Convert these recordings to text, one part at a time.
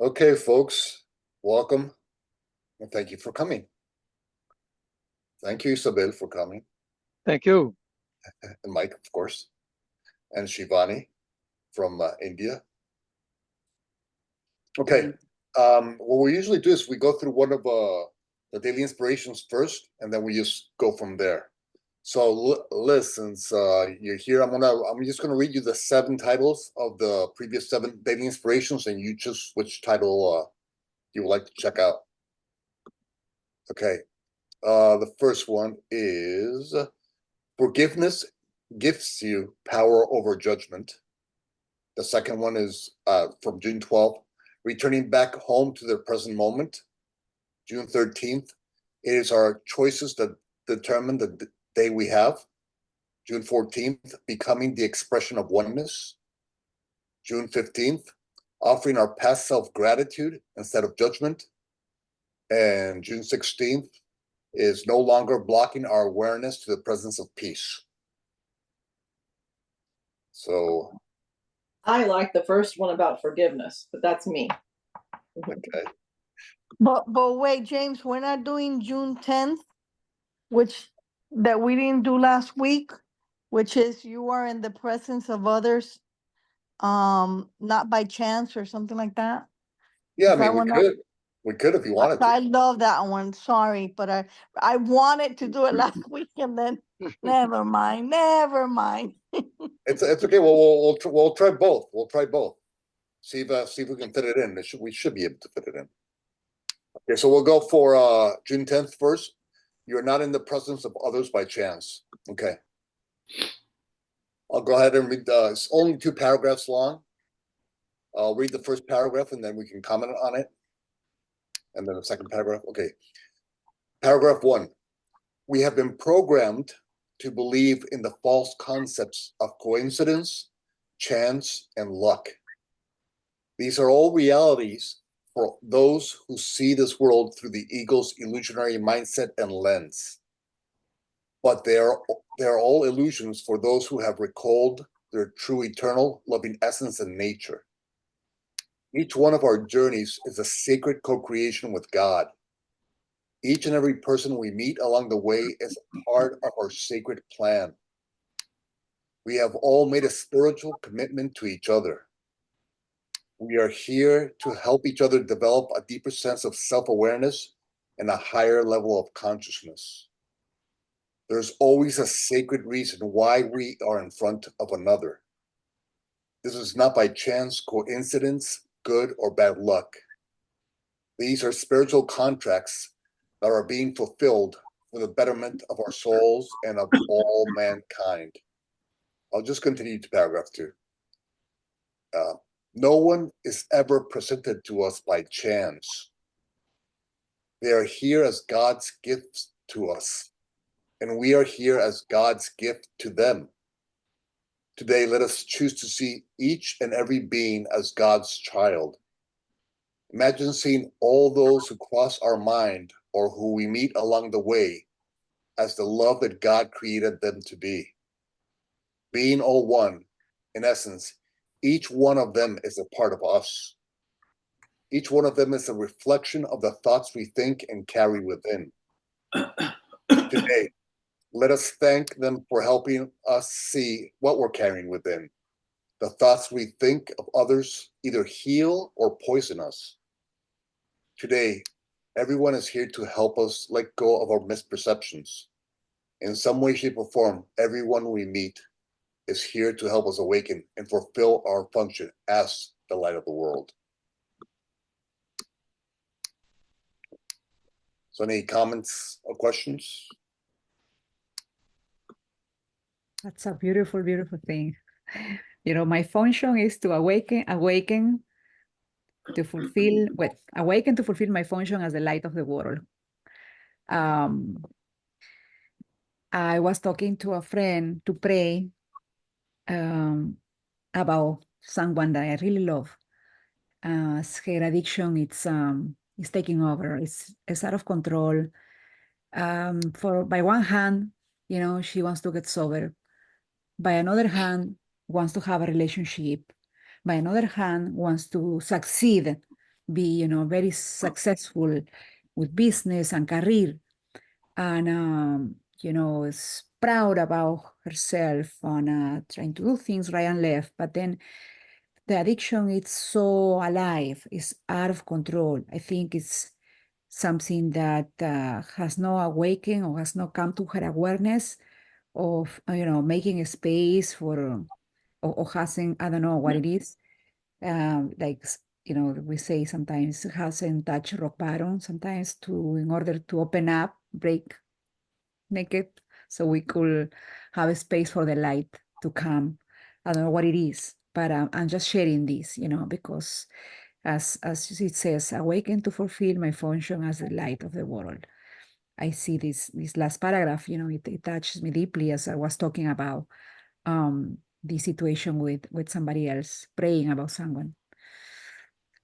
Okay, folks, welcome and thank you for coming. Thank you, Isabel, for coming, Thank you. and Mike, of course, and Shivani from India. Okay, what we usually do is we go through one of the daily inspirations first, and then we just go from there. So, listen, you're here. I'm just gonna read you the 7 titles of the previous 7 daily inspirations, and you choose which title you would like to check out. Okay. The first one is forgiveness gives you power over judgment. The second one is from June 12th, returning back home to the present moment. June 13th, it is our choices that determine the day we have. June 14th, becoming the expression of oneness. June 15th, offering our past self gratitude instead of judgment. And June 16th is no longer blocking our awareness to the presence of peace. So I like the first one about forgiveness, but that's me. okay. But wait, James, we're not doing June 10th, which that we didn't do last week, which is you are in the presence of others, not by chance or something like that. Yeah, I That mean, one we could if you wanted I to. love that one. Sorry, but I wanted to do it last week and then never mind. It's okay. We'll try both. We'll try both. See if we can fit it in. We should be able to fit it in. Okay, so we'll go for June 10th first. You're not in the presence of others by chance. Okay. I'll go ahead and read. It's only 2 paragraphs long. I'll read the first paragraph and then we can comment on it. And then the second paragraph. Okay. Paragraph 1. We have been programmed to believe in the false concepts of coincidence, chance, and luck. These are all realities for those who see this world through the ego's illusionary mindset and lens. But they are all illusions for those who have recalled their true eternal loving essence and nature. Each one of our journeys is a sacred co-creation with God. Each and every person we meet along the way is a part of our sacred plan. We have all made a spiritual commitment to each other. We are here to help each other develop a deeper sense of self-awareness and a higher level of consciousness. There's always a sacred reason why we are in front of another. This is not by chance, coincidence, good or bad luck. These are spiritual contracts that are being fulfilled for the betterment of our souls and of all mankind. I'll just continue to paragraph 2. No one is ever presented to us by chance. They are here as God's gifts to us, and we are here as God's gift to them. Today, let us choose to see each and every being as God's child. Imagine seeing all those who cross our mind or who we meet along the way as the love that God created them to be. Being all one, in essence, each one of them is a part of us. Each one of them is a reflection of the thoughts we think and carry within. Today, let us thank them for helping us see what we're carrying within. The thoughts we think of others either heal or poison us. Today, everyone is here to help us let go of our misperceptions. In some way, shape, or form, everyone we meet is here to help us awaken and fulfill our function as the light of the world. So any comments or questions? That's a beautiful, beautiful thing. My function is to awaken to fulfill my function as the light of the world. I was talking to a friend to pray about someone that I really love. Her addiction is taking over. It's out of control. By one hand, she wants to get sober. By another hand, wants to have a relationship. By another hand, wants to succeed be, very successful with business and career, and is proud about herself and trying to do things right and left. But then the addiction is so alive, it's out of control. I think it's something that has no awaken or has not come to her awareness of, making a space for, or hasn't, I don't know what it is. Like, we say sometimes hasn't touched rock bottom sometimes in order to open up, break naked, so we could have a space for the light to come. I don't know what it is, but I'm just sharing this, because as it says, awaken to fulfill my function as the light of the world. I see this last paragraph, it touches me deeply as I was talking about the situation with somebody else, praying about someone.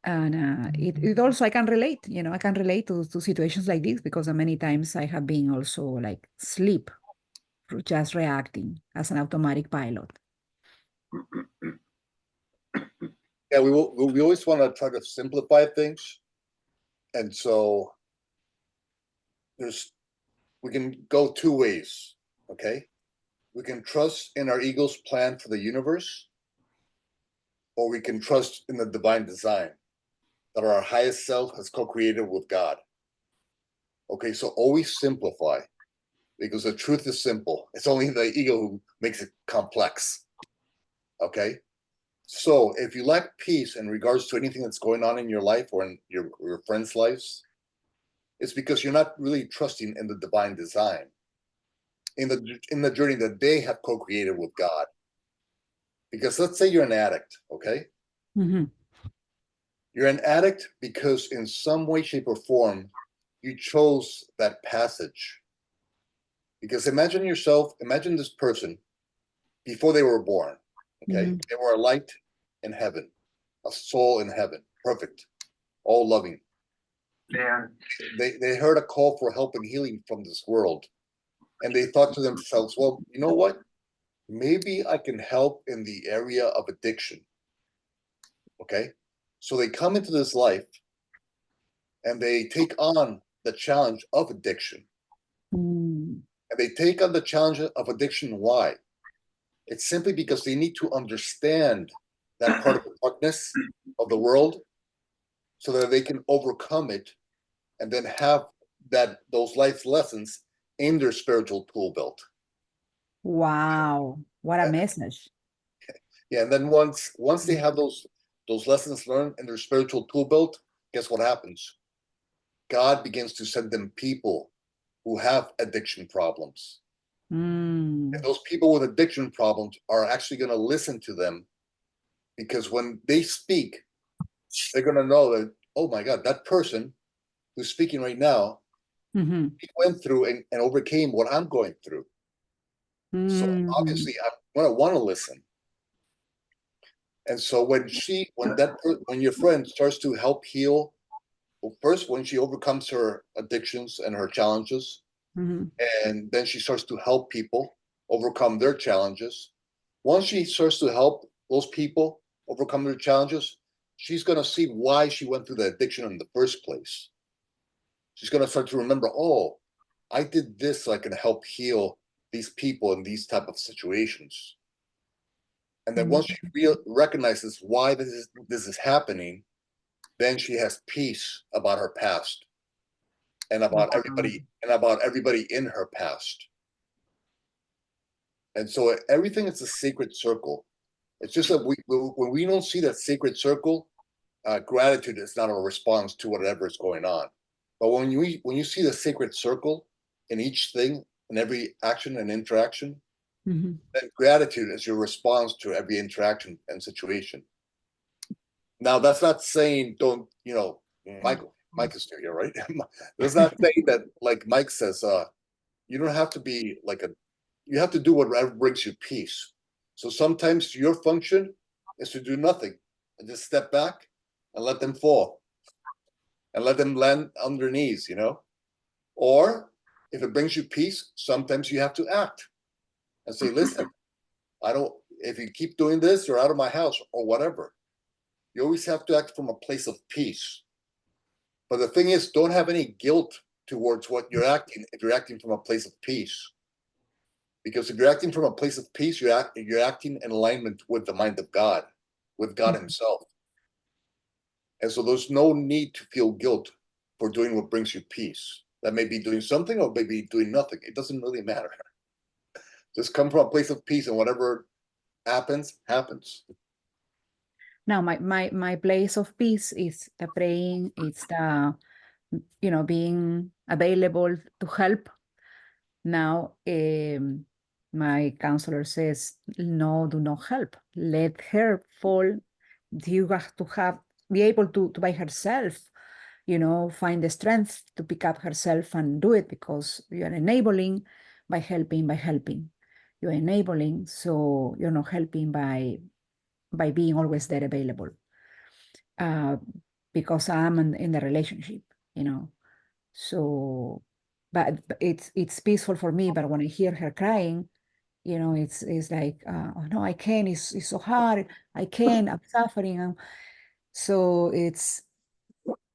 And it also, I can relate, I can relate to situations like this, because many times I have been also like sleep, just reacting as an automatic pilot. Yeah, we always want to try to simplify things. And so we can go two ways, okay? We can trust in our ego's plan for the universe, or we can trust in the divine design that our highest self has co-created with God. Okay, so always simplify, because the truth is simple. It's only the ego who makes it complex. Okay? So if you lack peace in regards to anything that's going on in your life or in your friends' lives, it's because you're not really trusting in the divine design, in the journey that they have co-created with God. Because let's say you're an addict, okay? Mm-hmm. You're an addict because in some way, shape, or form, you chose that passage. Because imagine this person before they were born, okay? Mm-hmm. They were a light in heaven, a soul in heaven, perfect, all loving. Yeah. They heard a call for help and healing from this world. And they thought to themselves, well, you know what? Maybe I can help in the area of addiction. Okay? So they come into this life and they take on the challenge of addiction. Mm-hmm. And they take on the challenge of addiction. Why? It's simply because they need to understand that part of the darkness of the world so that they can overcome it and then have those life lessons in their spiritual tool belt. Wow, what a message. Yeah, and then once they have those lessons learned in their spiritual tool belt, guess what happens? God begins to send them people who have addiction problems. Mm. And those people with addiction problems are actually going to listen to them, because when they speak, they're going to know that, oh my God, that person who's speaking right now, Mm-hmm. he went through and overcame what I'm going through. So Mm-hmm. obviously I'm going to want to listen. And so when your friend starts to help heal, well, first when she overcomes her addictions and her challenges, Mm-hmm. and then she starts to help people overcome their challenges. Once she starts to help those people overcome their challenges, she's going to see why she went through the addiction in the first place. She's going to start to remember, oh, I did this so I can help heal these people in these type of situations. And then once she recognizes why this is happening, then she has peace about her past and about everybody in her past. And so everything is a sacred circle. It's just that when we don't see that sacred circle, gratitude is not a response to whatever is going on. But when you see the sacred circle in each thing, in every action and interaction, Mm-hmm. then gratitude is your response to every interaction and situation. Now, that's not saying don't, Mike is still here, right? That's not saying that, like Mike says, you don't have to be you have to do whatever brings you peace. So sometimes your function is to do nothing and just step back and let them fall and let them land on their knees, Or if it brings you peace, sometimes you have to act and say, listen, if you keep doing this, you're out of my house or whatever. You always have to act from a place of peace. But the thing is, don't have any guilt towards what you're acting if you're acting from a place of peace. Because if you're acting from a place of peace, you're acting in alignment with the mind of God, with God himself. And so there's no need to feel guilt for doing what brings you peace. That may be doing something or maybe doing nothing. It doesn't really matter. Just come from a place of peace, and whatever happens, happens. Now, my place of peace is the praying, it's the, being available to help. Now, my counselor says, no, do not help. Let her fall. You have to be able to by herself, find the strength to pick up herself and do it, because you are enabling by helping. You're enabling, so you're not helping by being always there available. Because I'm in the relationship, So, but it's peaceful for me. But when I hear her crying, it's like, oh no, I can't. It's so hard. I can't. I'm suffering. So it's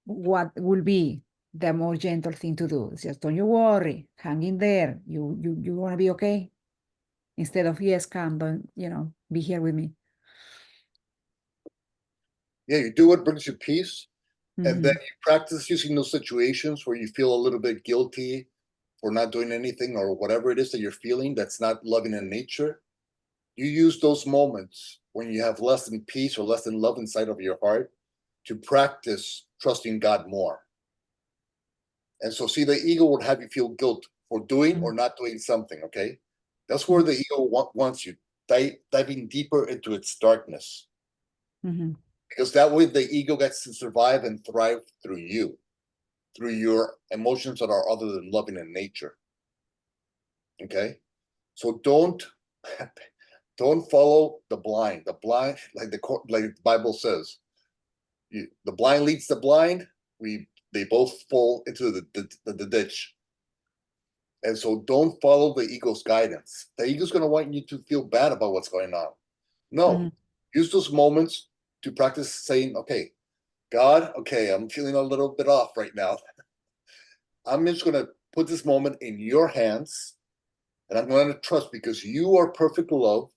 what will be the more gentle thing to do. It's just, don't you worry, hang in there. You want to be okay, instead of, yes, come, don't, be here with me. Yeah, you do what brings you peace, and then Mhm. you practice using those situations where you feel a little bit guilty for not doing anything or whatever it is that you're feeling that's not loving in nature. You use those moments when you have less than peace or less than love inside of your heart to practice trusting God more. And so, see, the ego would have you feel guilt for doing or not doing something, okay? That's where the ego wants you, diving deeper into its darkness. Mhm. Because that way the ego gets to survive and thrive through you, through your emotions that are other than loving in nature. Okay? So don't follow the blind. The blind, like the Bible says, the blind leads the blind. They both fall into the ditch. And so don't follow the ego's guidance. The ego's going to want you to feel bad about what's going on. No, use those moments to practice saying, okay, God, okay, I'm feeling a little bit off right now. I'm just going to put this moment in your hands, and I'm going to trust, because you are perfect love,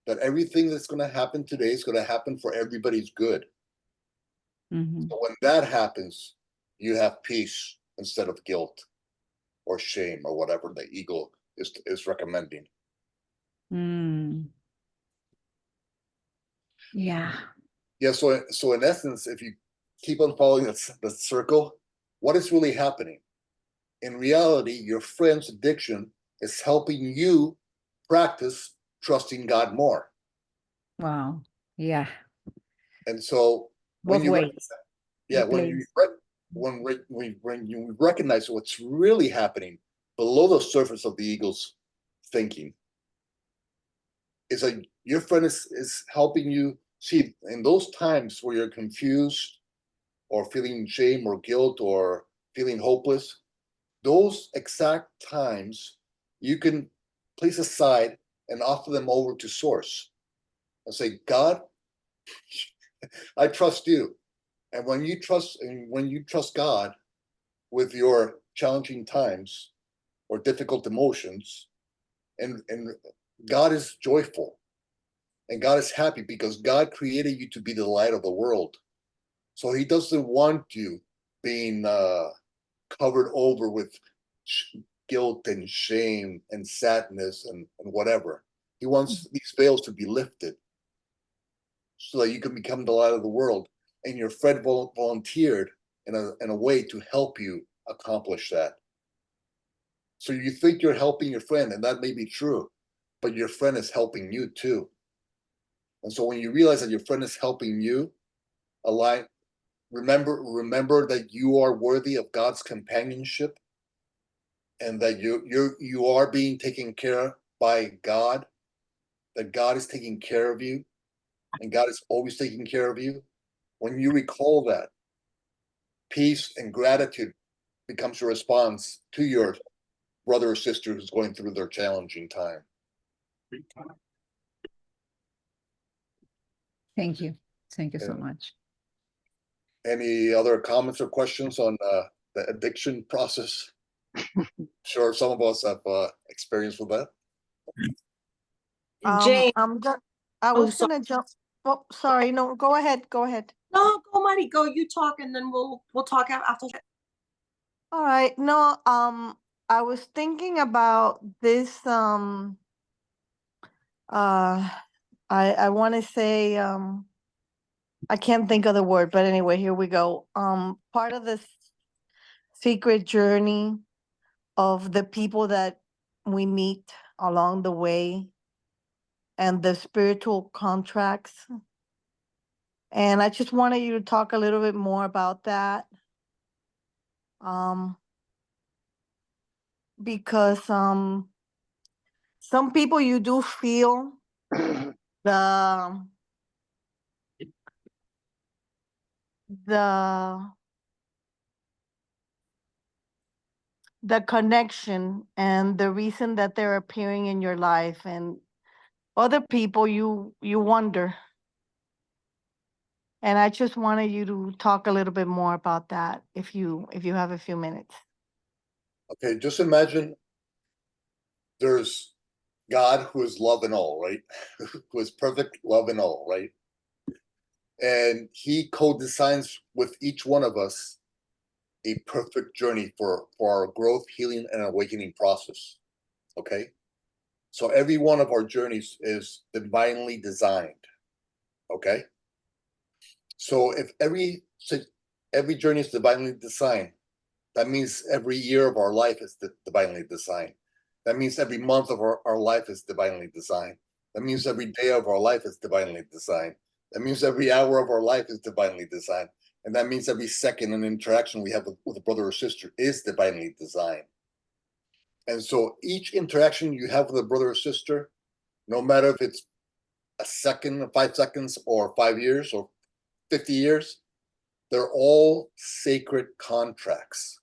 that everything that's going to happen today is going to happen for everybody's good. So when that happens, you have peace instead of guilt or shame or whatever the ego is recommending. Yeah. Yeah. So in essence, if you keep on following the circle, what is really happening? In reality, your friend's addiction is helping you practice trusting God more. Wow. Yeah. And so when Both you ways. yeah, The place. when you recognize what's really happening below the surface of the ego's thinking, is that your friend is helping you see in those times where you're confused or feeling shame or guilt or feeling hopeless, those exact times you can place aside and offer them over to source and say, God, I trust you. And when you trust God with your challenging times or difficult emotions, and God is joyful and God is happy, because God created you to be the light of the world. So he doesn't want you being covered over with guilt and shame and sadness and whatever. He wants these veils to be lifted so that you can become the light of the world. And your friend volunteered in a way to help you accomplish that. So you think you're helping your friend, and that may be true, but your friend is helping you too. And so when you realize that your friend is helping you, remember that you are worthy of God's companionship, and that you are being taken care of by God, that God is taking care of you, and God is always taking care of you. When you recall that, peace and gratitude becomes your response to your brother or sister who's going through their challenging time. Thank you. Thank you so Yeah. much. Any other comments or questions on the addiction process? Sure, some of us have experience with that. Jane, I Oh, was gonna jump. Oh, sorry. No, go ahead. Go ahead. no, go, Marty, go. You talk, and then we'll talk after. All right. No, I was thinking about this. I want to say, I can't think of the word, but anyway, here we go. Part of the secret journey of the people that we meet along the way and the spiritual contracts. And I just wanted you to talk a little bit more about that. Because some people you do feel the the the connection and the reason that they're appearing in your life, and other people you wonder. And I just wanted you to talk a little bit more about that if you have a few minutes. Okay, just imagine there's God who is love and all, right? Who is perfect love and all, right? And he co-designs with each one of us a perfect journey for our growth, healing, and awakening process. Okay? So every one of our journeys is divinely designed. Okay? So if every journey is divinely designed, that means every year of our life is divinely designed. That means every month of our life is divinely designed. That means every day of our life is divinely designed. That means every hour of our life is divinely designed. And that means every second and interaction we have with a brother or sister is divinely designed. And so each interaction you have with a brother or sister, no matter if it's a second, 5 seconds, or 5 years, or 50 years, they're all sacred contracts.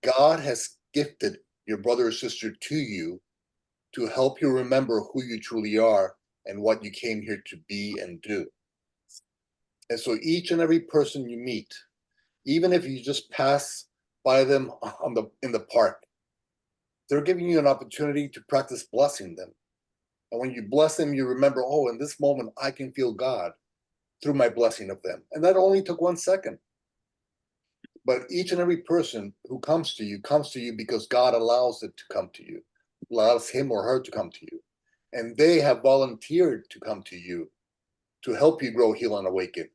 God has gifted your brother or sister to you to help you remember who you truly are and what you came here to be and do. And so each and every person you meet, even if you just pass by them in the park, they're giving you an opportunity to practice blessing them. And when you bless them, you remember, oh, in this moment, I can feel God through my blessing of them. And that only took 1 second. But each and every person who comes to you because God allows it to come to you, allows him or her to come to you. And they have volunteered to come to you to help you grow, heal, and awaken.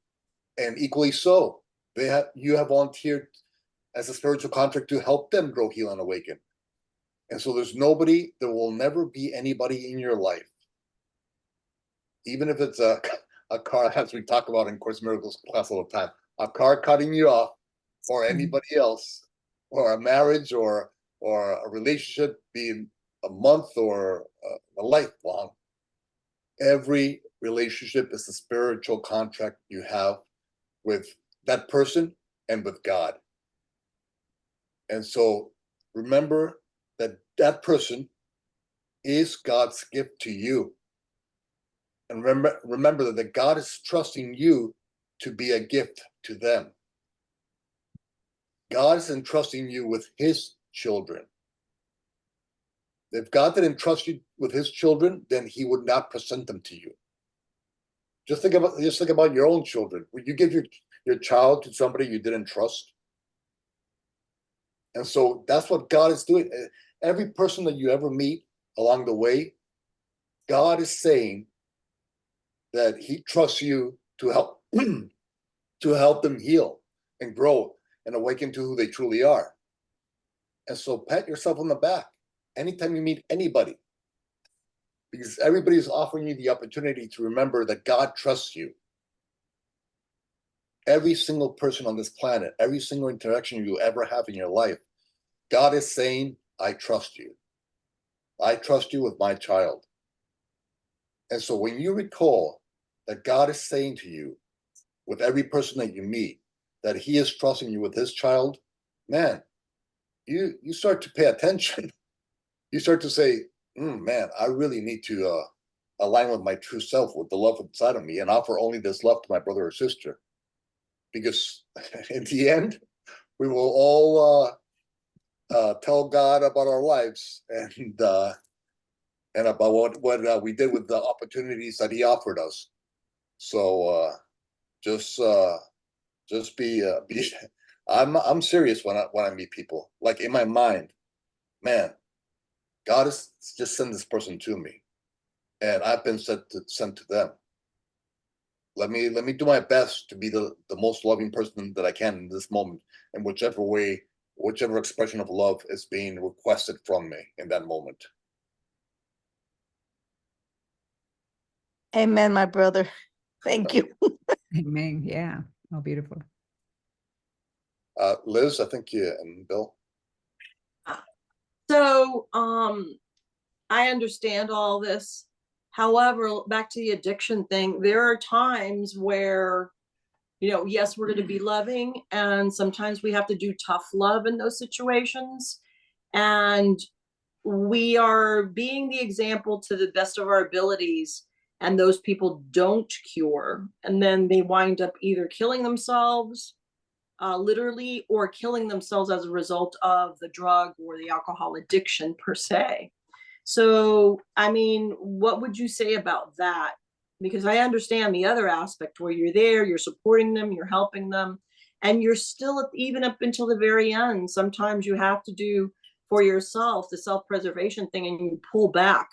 And equally so, you have volunteered as a spiritual contract to help them grow, heal, and awaken. And so there will never be anybody in your life, even if it's a car, as we talk about in Course in Miracles class all the time, a car cutting you off, or anybody else, or a marriage, or a relationship being a month or a lifelong. Every relationship is a spiritual contract you have with that person and with God. And so remember that person is God's gift to you. And remember that God is trusting you to be a gift to them. God is entrusting you with his children. If God didn't trust you with his children, then he would not present them to you. Just think about your own children. Would you give your child to somebody you didn't trust? And so that's what God is doing. Every person that you ever meet along the way, God is saying that he trusts you to help to help them heal and grow and awaken to who they truly are. And so pat yourself on the back anytime you meet anybody, because everybody's offering you the opportunity to remember that God trusts you. Every single person on this planet, every single interaction you ever have in your life, God is saying, I trust you. I trust you with my child. And so when you recall that God is saying to you, with every person that you meet, that he is trusting you with his child, man, you start to pay attention. You start to say, man, I really need to align with my true self, with the love inside of me, and offer only this love to my brother or sister. because in the end, we will all tell God about our lives and about what we did with the opportunities that He offered us. So just be. I'm serious when I meet people. Like in my mind, man, God has just sent this person to me, and I've been sent to them. Let me do my best to be the most loving person that I can in this moment, in whichever way, whichever expression of love is being requested from me in that moment. Amen, my brother. Thank you. Amen. Yeah. Oh, beautiful. Liz, I think you and Bill. So, I understand all this. However, back to the addiction thing, there are times where, yes, we're going to be loving, and sometimes we have to do tough love in those situations. And we are being the example to the best of our abilities, and those people don't cure. And then they wind up either killing themselves, literally, or killing themselves as a result of the drug or the alcohol addiction per se. So, I mean, what would you say about that? Because I understand the other aspect where you're there, you're supporting them, you're helping them, and you're still, even up until the very end, sometimes you have to do for yourself the self-preservation thing, and you pull back.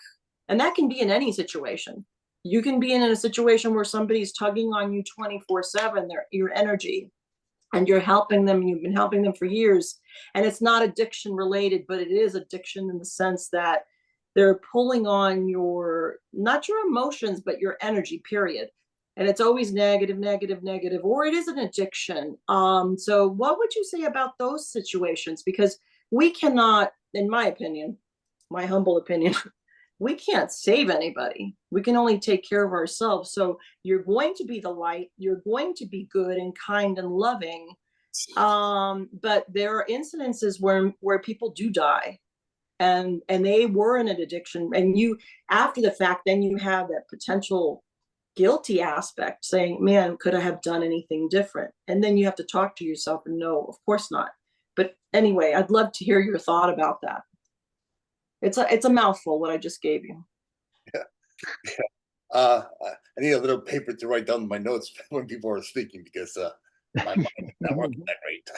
And that can be in any situation. You can be in a situation where somebody's tugging on you 24/7, your energy, and you're helping them, and you've been helping them for years, and it's not addiction related, but it is addiction in the sense that they're pulling on not your emotions, but your energy, period. And it's always negative, negative, negative, or it is an addiction. So what would you say about those situations? Because we cannot, in my opinion, my humble opinion, we can't save anybody. We can only take care of ourselves. So you're going to be the light, you're going to be good and kind and loving. But there are incidences where people do die, and they were in an addiction, and you, after the fact, then you have that potential guilty aspect, saying, man, could I have done anything different? And then you have to talk to yourself and no, of course not. But anyway, I'd love to hear your thought about that. It's a mouthful what I just gave you. I need a little paper to write down my notes when people are speaking, because my mind is not working that great.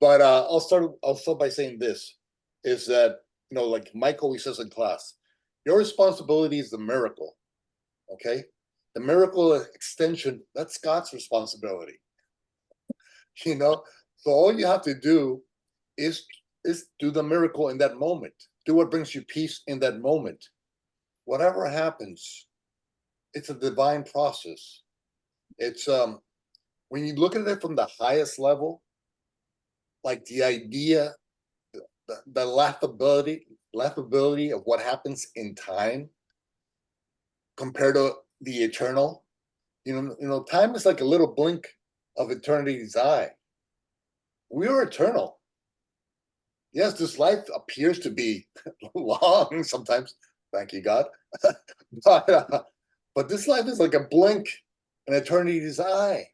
But I'll start by saying this, is that, like Mike always says in class, your responsibility is the miracle. Okay? The miracle extension, that's God's responsibility. So all you have to do is do the miracle in that moment. Do what brings you peace in that moment. Whatever happens, it's a divine process. It's when you look at it from the highest level, like the idea, the laughability of what happens in time compared to the eternal. Time is like a little blink of eternity's eye. We are eternal. Yes, this life appears to be long sometimes. Thank you, God. But this life is like a blink in eternity's eye.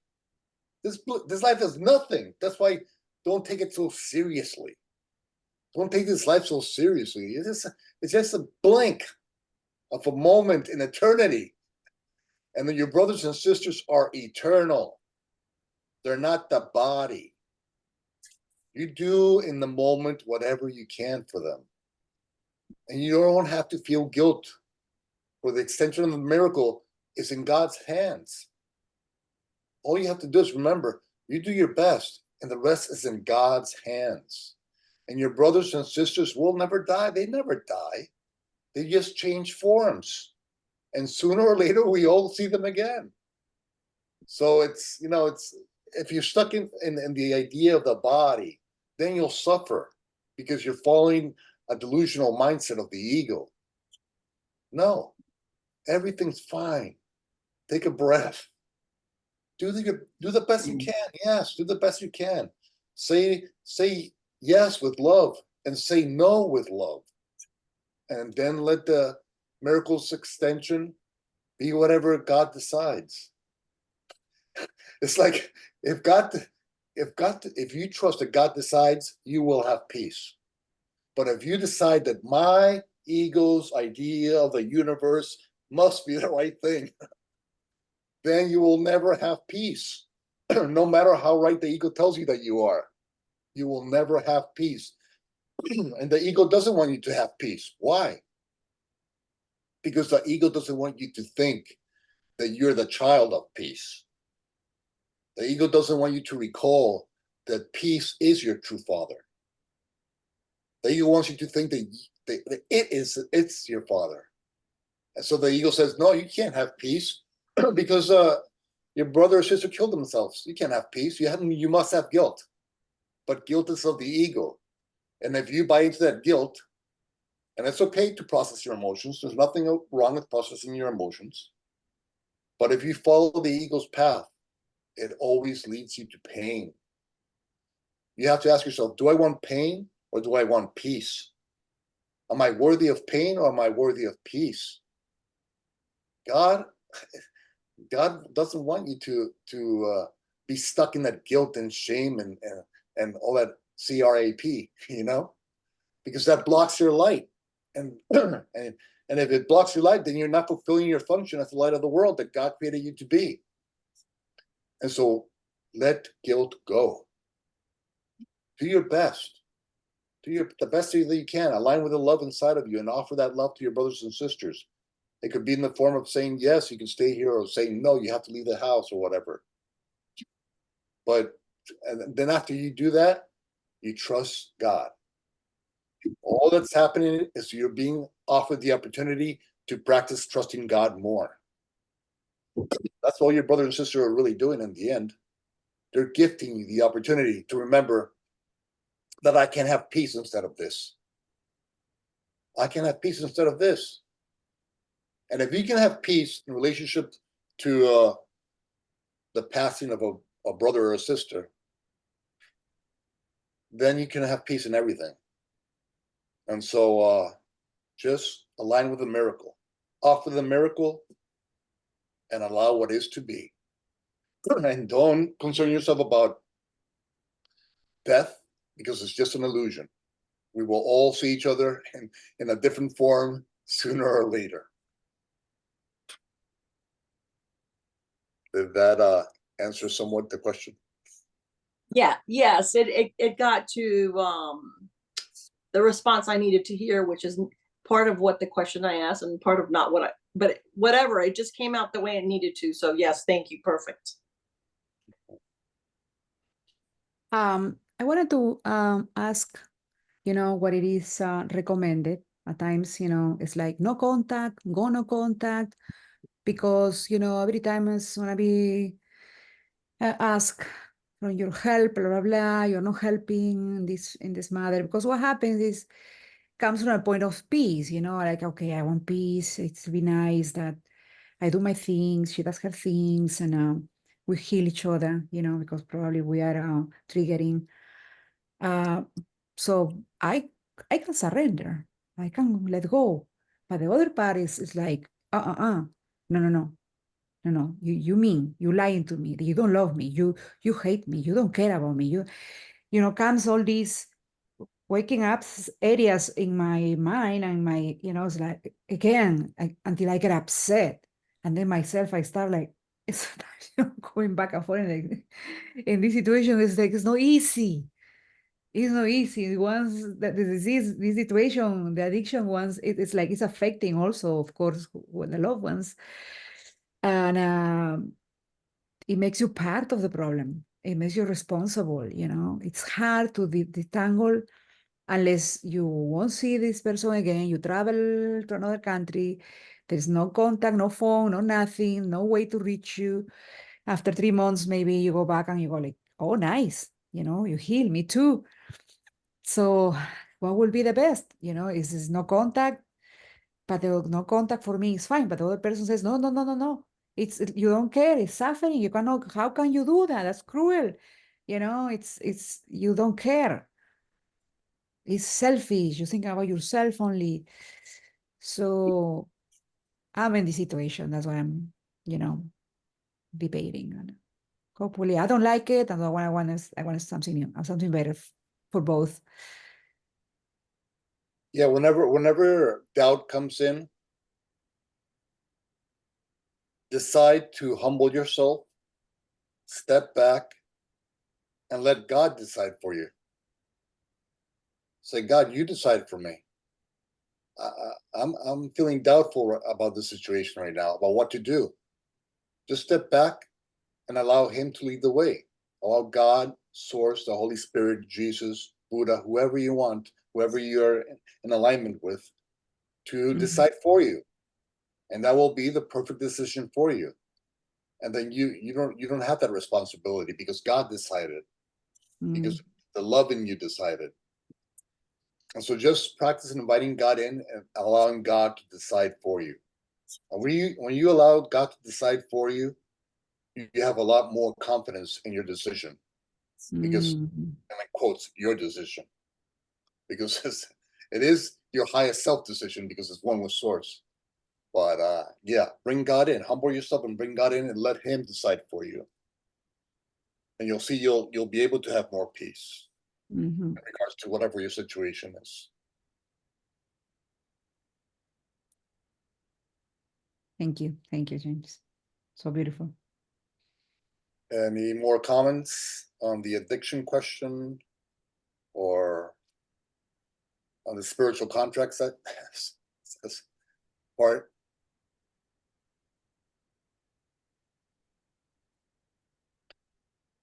This life is nothing. That's why don't take it so seriously. Don't take this life so seriously. It's just a blink of a moment in eternity. And then your brothers and sisters are eternal. They're not the body. You do in the moment whatever you can for them. And you don't have to feel guilt, for the extension of the miracle is in God's hands. All you have to do is remember, you do your best, and the rest is in God's hands. And your brothers and sisters will never die. They never die. They just change forms. And sooner or later, we all see them again. So it's if you're stuck in the idea of the body, then you'll suffer because you're following a delusional mindset of the ego. No, everything's fine. Take a breath. Do the best you can. Yes, do the best you can. Say yes with love and say no with love. And then let the miracle's extension be whatever God decides. It's like if you trust that God decides, you will have peace. But if you decide that my ego's idea of the universe must be the right thing, then you will never have peace. No matter how right the ego tells you that you are, you will never have peace. And the ego doesn't want you to have peace. Why? Because the ego doesn't want you to think that you're the child of peace. The ego doesn't want you to recall that peace is your true father. The ego wants you to think that it's your father. And so the ego says, no, you can't have peace because your brother or sister killed themselves. You can't have peace. You must have guilt. But guilt is of the ego. And if you buy into that guilt, and it's okay to process your emotions, there's nothing wrong with processing your emotions. But if you follow the ego's path, it always leads you to pain. You have to ask yourself, do I want pain or do I want peace? Am I worthy of pain or am I worthy of peace? God doesn't want you to be stuck in that guilt and shame and all that CRAP, because that blocks your light. And and if it blocks your light, then you're not fulfilling your function as the light of the world that God created you to be. And so let guilt go. Do your best. Do the best that you can. Align with the love inside of you and offer that love to your brothers and sisters. It could be in the form of saying, yes, you can stay here, or saying, no, you have to leave the house, or whatever. But and then after you do that, you trust God. All that's happening is you're being offered the opportunity to practice trusting God more. That's all your brother and sister are really doing in the end. They're gifting you the opportunity to remember that I can have peace instead of this. I can have peace instead of this. And if you can have peace in relationship to the passing of a brother or a sister, then you can have peace in everything. And so just align with the miracle. Offer the miracle and allow what is to be. And don't concern yourself about death, because it's just an illusion. We will all see each other in a different form sooner or later. Did that answer somewhat the question? Yeah, yes, it got to the response I needed to hear, which is part of what the question I asked and part of not what but whatever, it just came out the way it needed to. So yes, thank you. Perfect. I wanted to ask, what it is recommended. At times, it's like no contact, go no contact, because, every time it's going to be ask for your help, blah, blah, blah, you're not helping in this matter. Because what happens is, comes from a point of peace, like, okay, I want peace. It's be nice that I do my things, she does her things, and we heal each other, because probably we are triggering. So I can surrender. I can let go. But the other part is like, no, no, no. No, no, you mean, you lying to me, you don't love me, you hate me, you don't care about me, comes all these waking up areas in my mind and my, it's like, again, until I get upset. And then myself, I start like, it's going back and forth in this situation. It's like, it's not easy. It's not easy. Once that the disease, this situation, the addiction, once it's like it's affecting also, of course, the loved ones. And it makes you part of the problem. It makes you responsible, It's hard to detangle unless you won't see this person again. You travel to another country. There's no contact, no phone, no nothing, no way to reach you. After 3 months, maybe you go back and you go like, oh, nice. You heal me too. So what will be the best? Is no contact, but the no contact for me is fine. But the other person says, no, no, no, no, no. You don't care. It's suffering. You cannot. How can you do that? That's cruel. It's you don't care. It's selfish. You think about yourself only. So I'm in this situation. That's why I'm, debating. Hopefully, I don't like it, and I want something new, something better for both. Yeah, whenever doubt comes in, decide to humble yourself, step back, and let God decide for you. Say, God, you decide for me. I'm feeling doubtful about the situation right now, about what to do. Just step back and allow Him to lead the way. Allow God, Source, the Holy Spirit, Jesus, Buddha, whoever you want, whoever you're in alignment with, to decide for you, and that will be the perfect decision for you. And then you don't have that responsibility because God decided, because the love in you decided. And so just practice inviting God in and allowing God to decide for you. And when you allow God to decide for you, you have a lot more confidence in your decision, because, and I quotes, your decision, because it is your highest self decision, because it's one with Source. But yeah, bring God in, humble yourself and bring God in and let Him decide for you. And you'll see you'll be able to have more peace in regards to whatever your situation is. Thank you, James. So beautiful. Any more comments on the addiction question or on the spiritual contracts that part?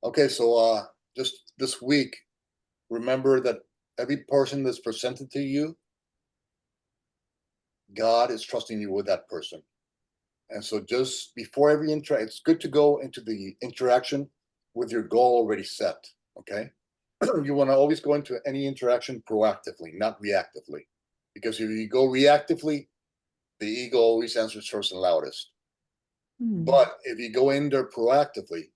Okay, so just this week, remember that every person that's presented to you, God is trusting you with that person. And so just before every it's good to go into the interaction with your goal already set, okay? You want to always go into any interaction proactively, not reactively. Because if you go reactively, the ego always answers first and loudest. But if you go in there proactively,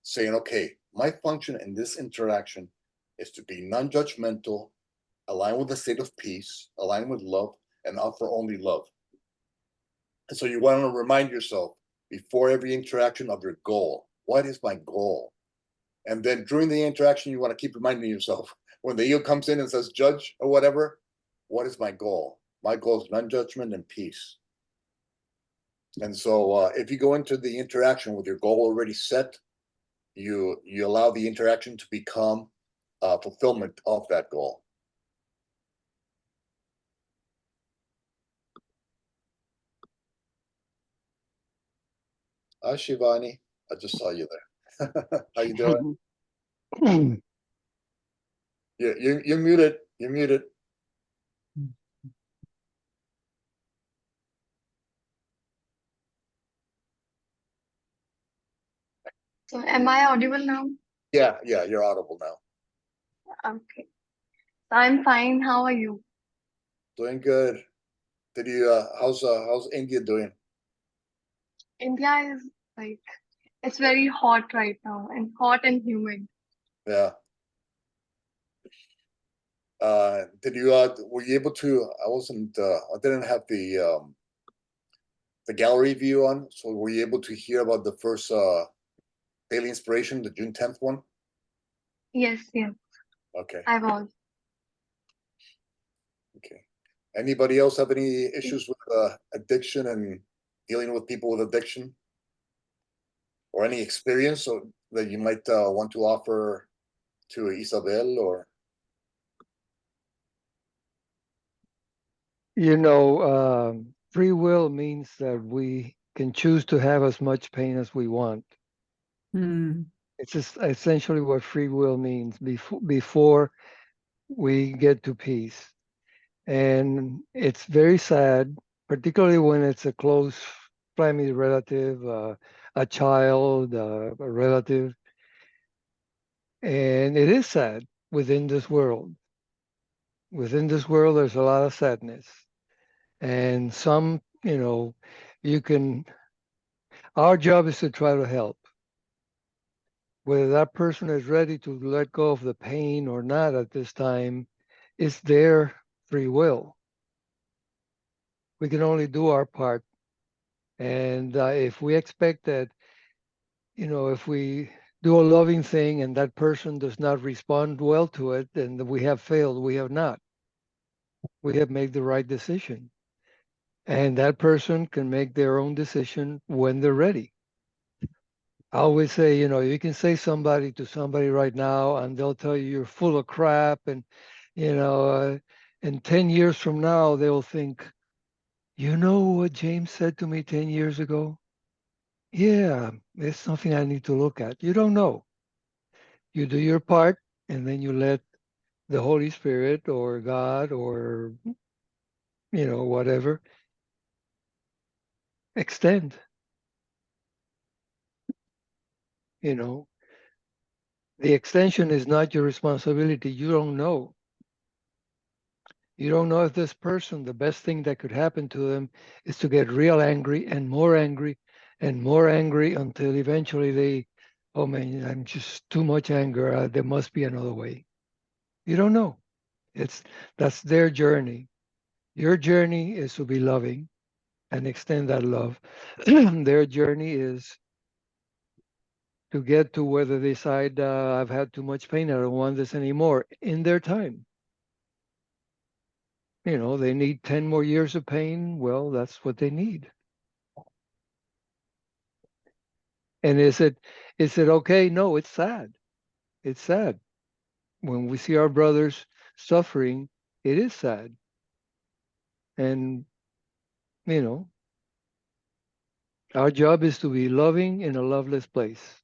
saying, okay, my function in this interaction is to be non-judgmental, align with the state of peace, align with love, and offer only love. And so you want to remind yourself before every interaction of your goal. What is my goal? And then during the interaction, you want to keep reminding yourself, when the ego comes in and says judge or whatever, what is my goal? My goal is non-judgment and peace. And so if you go into the interaction with your goal already set, you allow the interaction to become fulfillment of that goal. Hi, Shivani. I just saw you there. How you doing? You're muted. You're muted. So am I audible now? Yeah, you're audible now. Okay. I'm fine. How are you? Doing good. Did you how's India doing? India is like, it's very hot right now and hot and humid. Yeah. Did you were you able to, I didn't have the gallery view on, so were you able to hear about the first Daily Inspiration, the June 10th one? Yes, yes, Okay. I was. Okay. Anybody else have any issues with addiction and dealing with people with addiction? Or any experience that you might want to offer to Isabel or? Free will means that we can choose to have as much pain as we want. It's just essentially what free will means before we get to peace. And it's very sad, particularly when it's a close family relative, a child, a relative. And it is sad within this world. Within this world, there's a lot of sadness. And some, our job is to try to help. Whether that person is ready to let go of the pain or not at this time, it's their free will. We can only do our part. And if we expect that, if we do a loving thing and that person does not respond well to it, then we have failed. We have not. We have made the right decision. And that person can make their own decision when they're ready. I always say, you can say somebody to somebody right now and they'll tell you you're full of crap. And 10 years from now, they'll think, you know what James said to me 10 years ago? Yeah, it's something I need to look at. You don't know. You do your part and then you let the Holy Spirit or God or, whatever extend. The extension is not your responsibility. You don't know. You don't know if this person, the best thing that could happen to them is to get real angry and more angry and more angry until eventually they, oh man, I'm just too much anger. There must be another way. You don't know. That's their journey. Your journey is to be loving and extend that love. Their journey is to get to where they decide, I've had too much pain. I don't want this anymore in their time. They need 10 more years of pain. Well, that's what they need. And is it okay? No, it's sad. It's sad. When we see our brothers suffering, it is sad. And, our job is to be loving in a loveless place.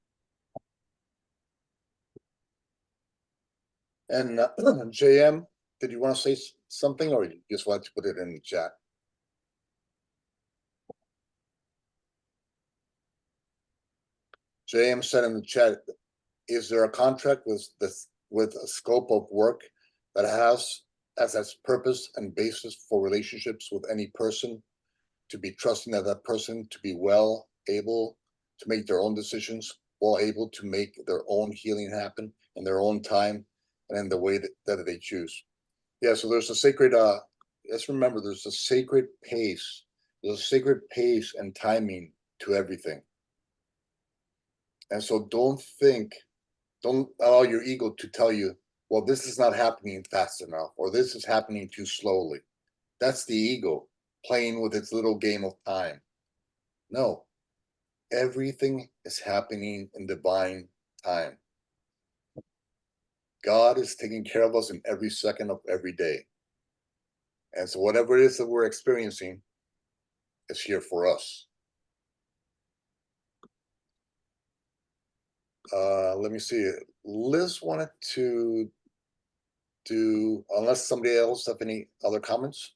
And JM, did you want to say something, or you just want to put it in the chat? JM said in the chat, is there a contract with a scope of work that has as its purpose and basis for relationships with any person, to be trusting of that person, to be well able to make their own decisions, well able to make their own healing happen in their own time and in the way that they choose? Yeah, so there's a sacred, let's remember, there's a sacred pace. There's a sacred pace and timing to everything. And so don't allow your ego to tell you, well, this is not happening fast enough, or this is happening too slowly. That's the ego playing with its little game of time. No, everything is happening in divine time. God is taking care of us in every second of every day. And so whatever it is that we're experiencing is here for us. Let me see. Liz wanted to do, unless somebody else have any other comments.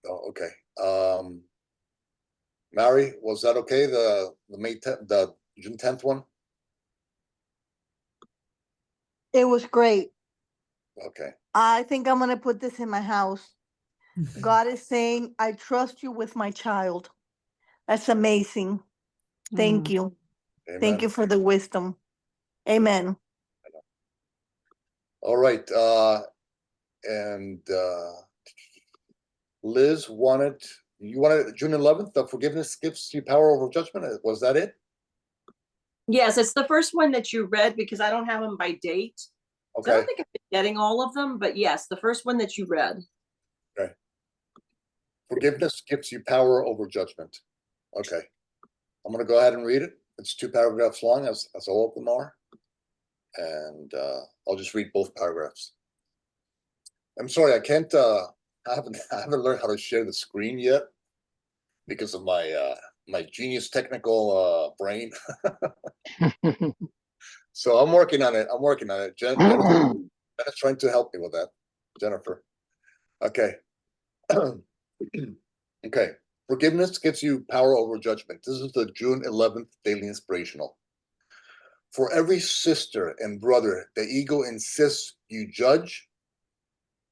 Oh, okay. Mary, was that okay? The June 10th one? It was great. Okay. I think I'm gonna put this in my house. God is saying, I trust you with my child. That's amazing. Thank you. Amen. Thank you for the wisdom. Amen. All right. And Liz you wanted June 11th, the forgiveness gives you power over judgment. Was that it? Yes, it's the first one that you read, because I don't have them by date. Okay. I don't think I've been getting all of them, but yes, the first one that you read. Okay. Forgiveness gives you power over judgment. Okay. I'm going to go ahead and read it. It's 2 paragraphs long, as all of them are. And I'll just read both paragraphs. I'm sorry, I can't, I haven't learned how to share the screen yet because of my my genius technical brain. So I'm working on it. Jennifer's trying to help me with that. Jennifer. Okay. Okay. Forgiveness gives you power over judgment. This is the June 11th Daily Inspirational. For every sister and brother the ego insists you judge,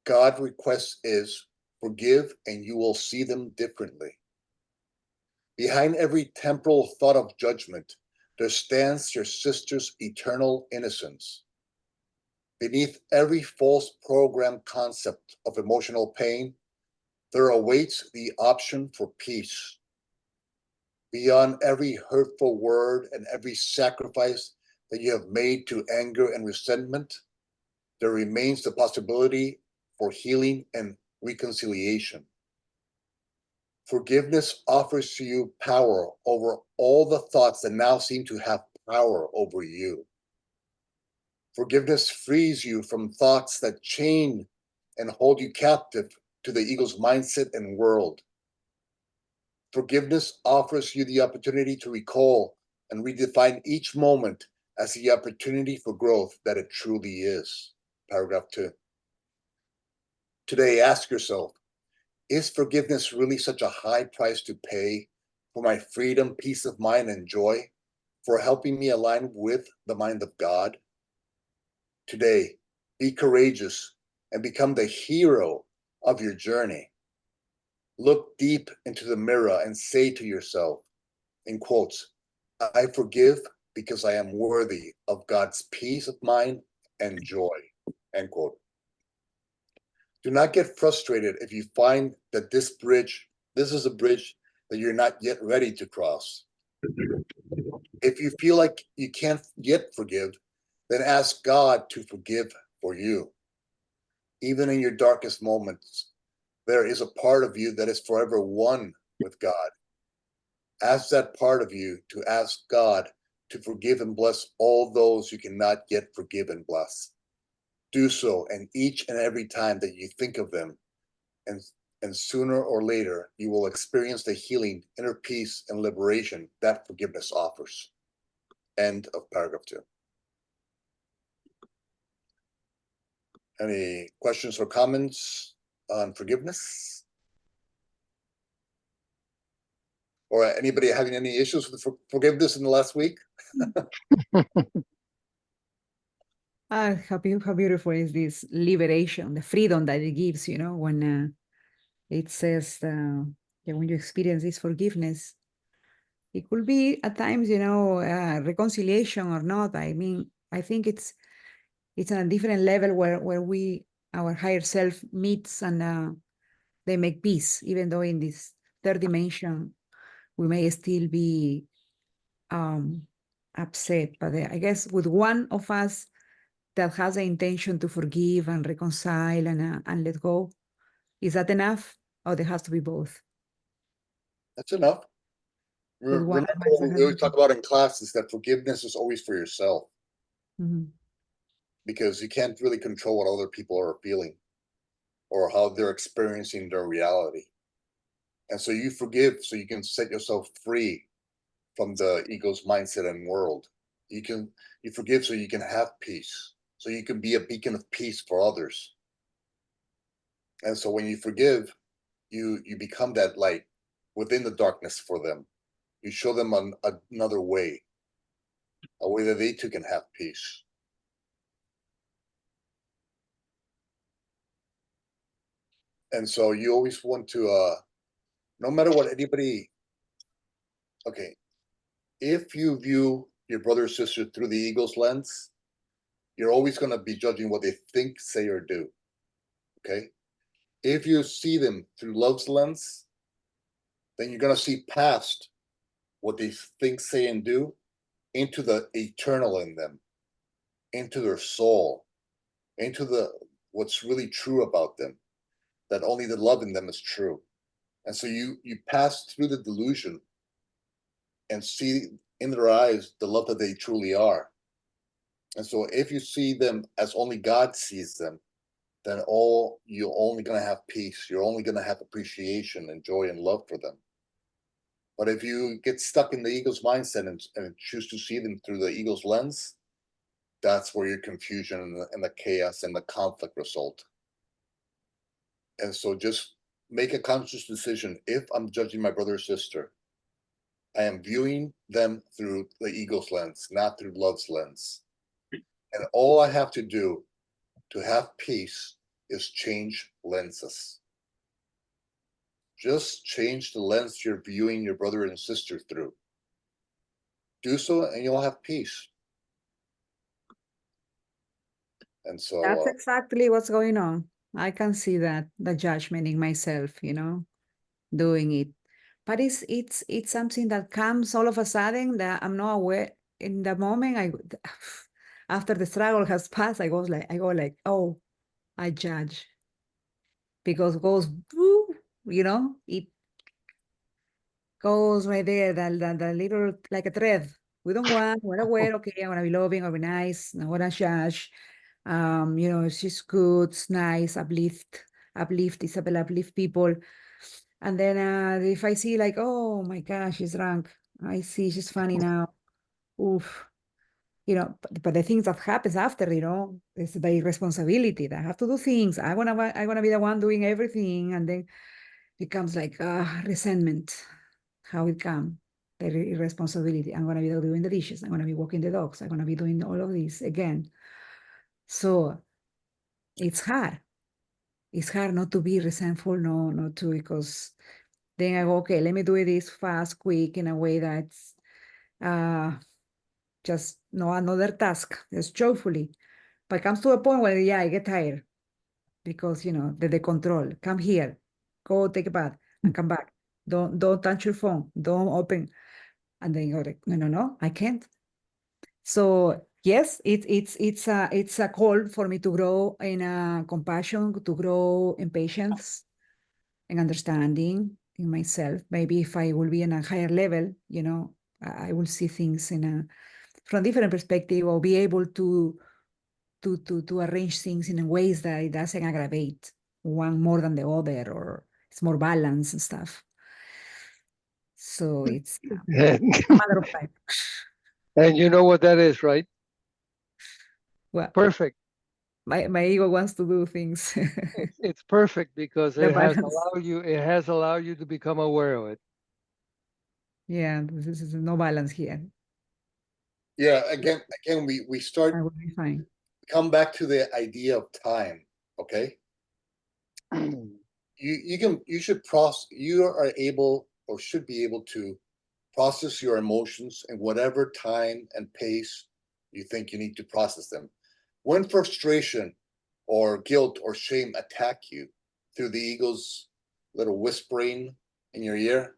God's request is forgive and you will see them differently. Behind every temporal thought of judgment, there stands your sister's eternal innocence. Beneath every false programmed concept of emotional pain, there awaits the option for peace. Beyond every hurtful word and every sacrifice that you have made to anger and resentment, there remains the possibility for healing and reconciliation. Forgiveness offers to you power over all the thoughts that now seem to have power over you. Forgiveness frees you from thoughts that chain and hold you captive to the ego's mindset and world. Forgiveness offers you the opportunity to recall and redefine each moment as the opportunity for growth that it truly is. Paragraph 2. Today, ask yourself, is forgiveness really such a high price to pay for my freedom, peace of mind, and joy, for helping me align with the mind of God? Today, be courageous and become the hero of your journey. Look deep into the mirror and say to yourself, in quotes, I forgive because I am worthy of God's peace of mind and joy, end quote. Do not get frustrated if you find that this is a bridge that you're not yet ready to cross. If you feel like you can't yet forgive, then ask God to forgive for you. Even in your darkest moments, there is a part of you that is forever one with God. Ask that part of you to ask God to forgive and bless all those you cannot yet forgive and bless. Do so, and each and every time that you think of them, and sooner or later, you will experience the healing, inner peace, and liberation that forgiveness offers. End of paragraph 2. Any questions or comments on forgiveness? Or anybody having any issues with forgiveness in the last week? How beautiful is this liberation, the freedom that it gives, when it says when you experience this forgiveness, it could be at times, reconciliation or not. I mean, I think it's on a different level where our higher self meets and they make peace, even though in this third dimension, we may still be upset. But I guess with one of us that has the intention to forgive and reconcile and let go, is that enough? Or there has to be both? That's enough. Remember what we always talk about in class is that forgiveness is always for yourself. Mm-hmm. Because you can't really control what other people are feeling or how they're experiencing their reality. And so you forgive so you can set yourself free from the ego's mindset and world. You forgive so you can have peace, so you can be a beacon of peace for others. And so when you forgive, you become that light within the darkness for them. You show them another way, a way that they too can have peace. And so you always want to, no matter what anybody, okay, if you view your brother or sister through the ego's lens, you're always going to be judging what they think, say, or do. Okay? If you see them through love's lens, then you're going to see past what they think, say, and do into the eternal in them, into their soul, into what's really true about them, that only the love in them is true. And so you pass through the delusion and see in their eyes the love that they truly are. And so if you see them as only God sees them, then you're only going to have peace. You're only going to have appreciation and joy and love for them. But if you get stuck in the ego's mindset and choose to see them through the ego's lens, that's where your confusion and the chaos and the conflict result. And so just make a conscious decision. If I'm judging my brother or sister, I am viewing them through the ego's lens, not through love's lens. And all I have to do to have peace is change lenses. Just change the lens you're viewing your brother and sister through. Do so and you'll have peace. And so That's exactly what's going on. I can see that, the judgment in myself, doing it. but it's something that comes all of a sudden that I'm not aware in the moment. After the struggle has passed, I go like, oh, I judge, because it goes, it goes right there, the little, like a thread. We're aware, okay, I want to be loving, I want to be nice, I want to judge. She's good, it's nice, uplift, Isabel, uplift people. And then if I see like, oh my gosh, she's drunk, I see she's funny now. Oof. But the things that happens after, is the irresponsibility that I have to do things. I wanna be the one doing everything, and then becomes like resentment. How it come, the irresponsibility. I'm gonna be doing the dishes. I'm gonna be walking the dogs. I'm gonna be doing all of this again. So it's hard. It's hard not to be resentful, no, not to, because then I go, okay, let me do this fast, quick, in a way that's just no another task, just joyfully. But it comes to a point where, yeah, I get tired, because the control. Come here, go take a bath, and come back. Don't touch your phone. Don't open. And then you go like, no, I can't. So yes, it's a call for me to grow in compassion, to grow in patience and understanding in myself. Maybe if I will be in a higher level, I will see things from a different perspective, or be able to arrange things in ways that it doesn't aggravate one more than the other, or it's more balanced and stuff. So it's And, a matter of time. and you know what that is, right? Well, Perfect. my ego wants to do things. It's perfect because The it has balance. allowed you to become aware of it. Yeah, this is no balance here. Yeah, again, we start I will be fine. come back to the idea of time. Okay, you are able or should be able to process your emotions in whatever time and pace you think you need to process them. When frustration or guilt or shame attack you through the ego's little whispering in your ear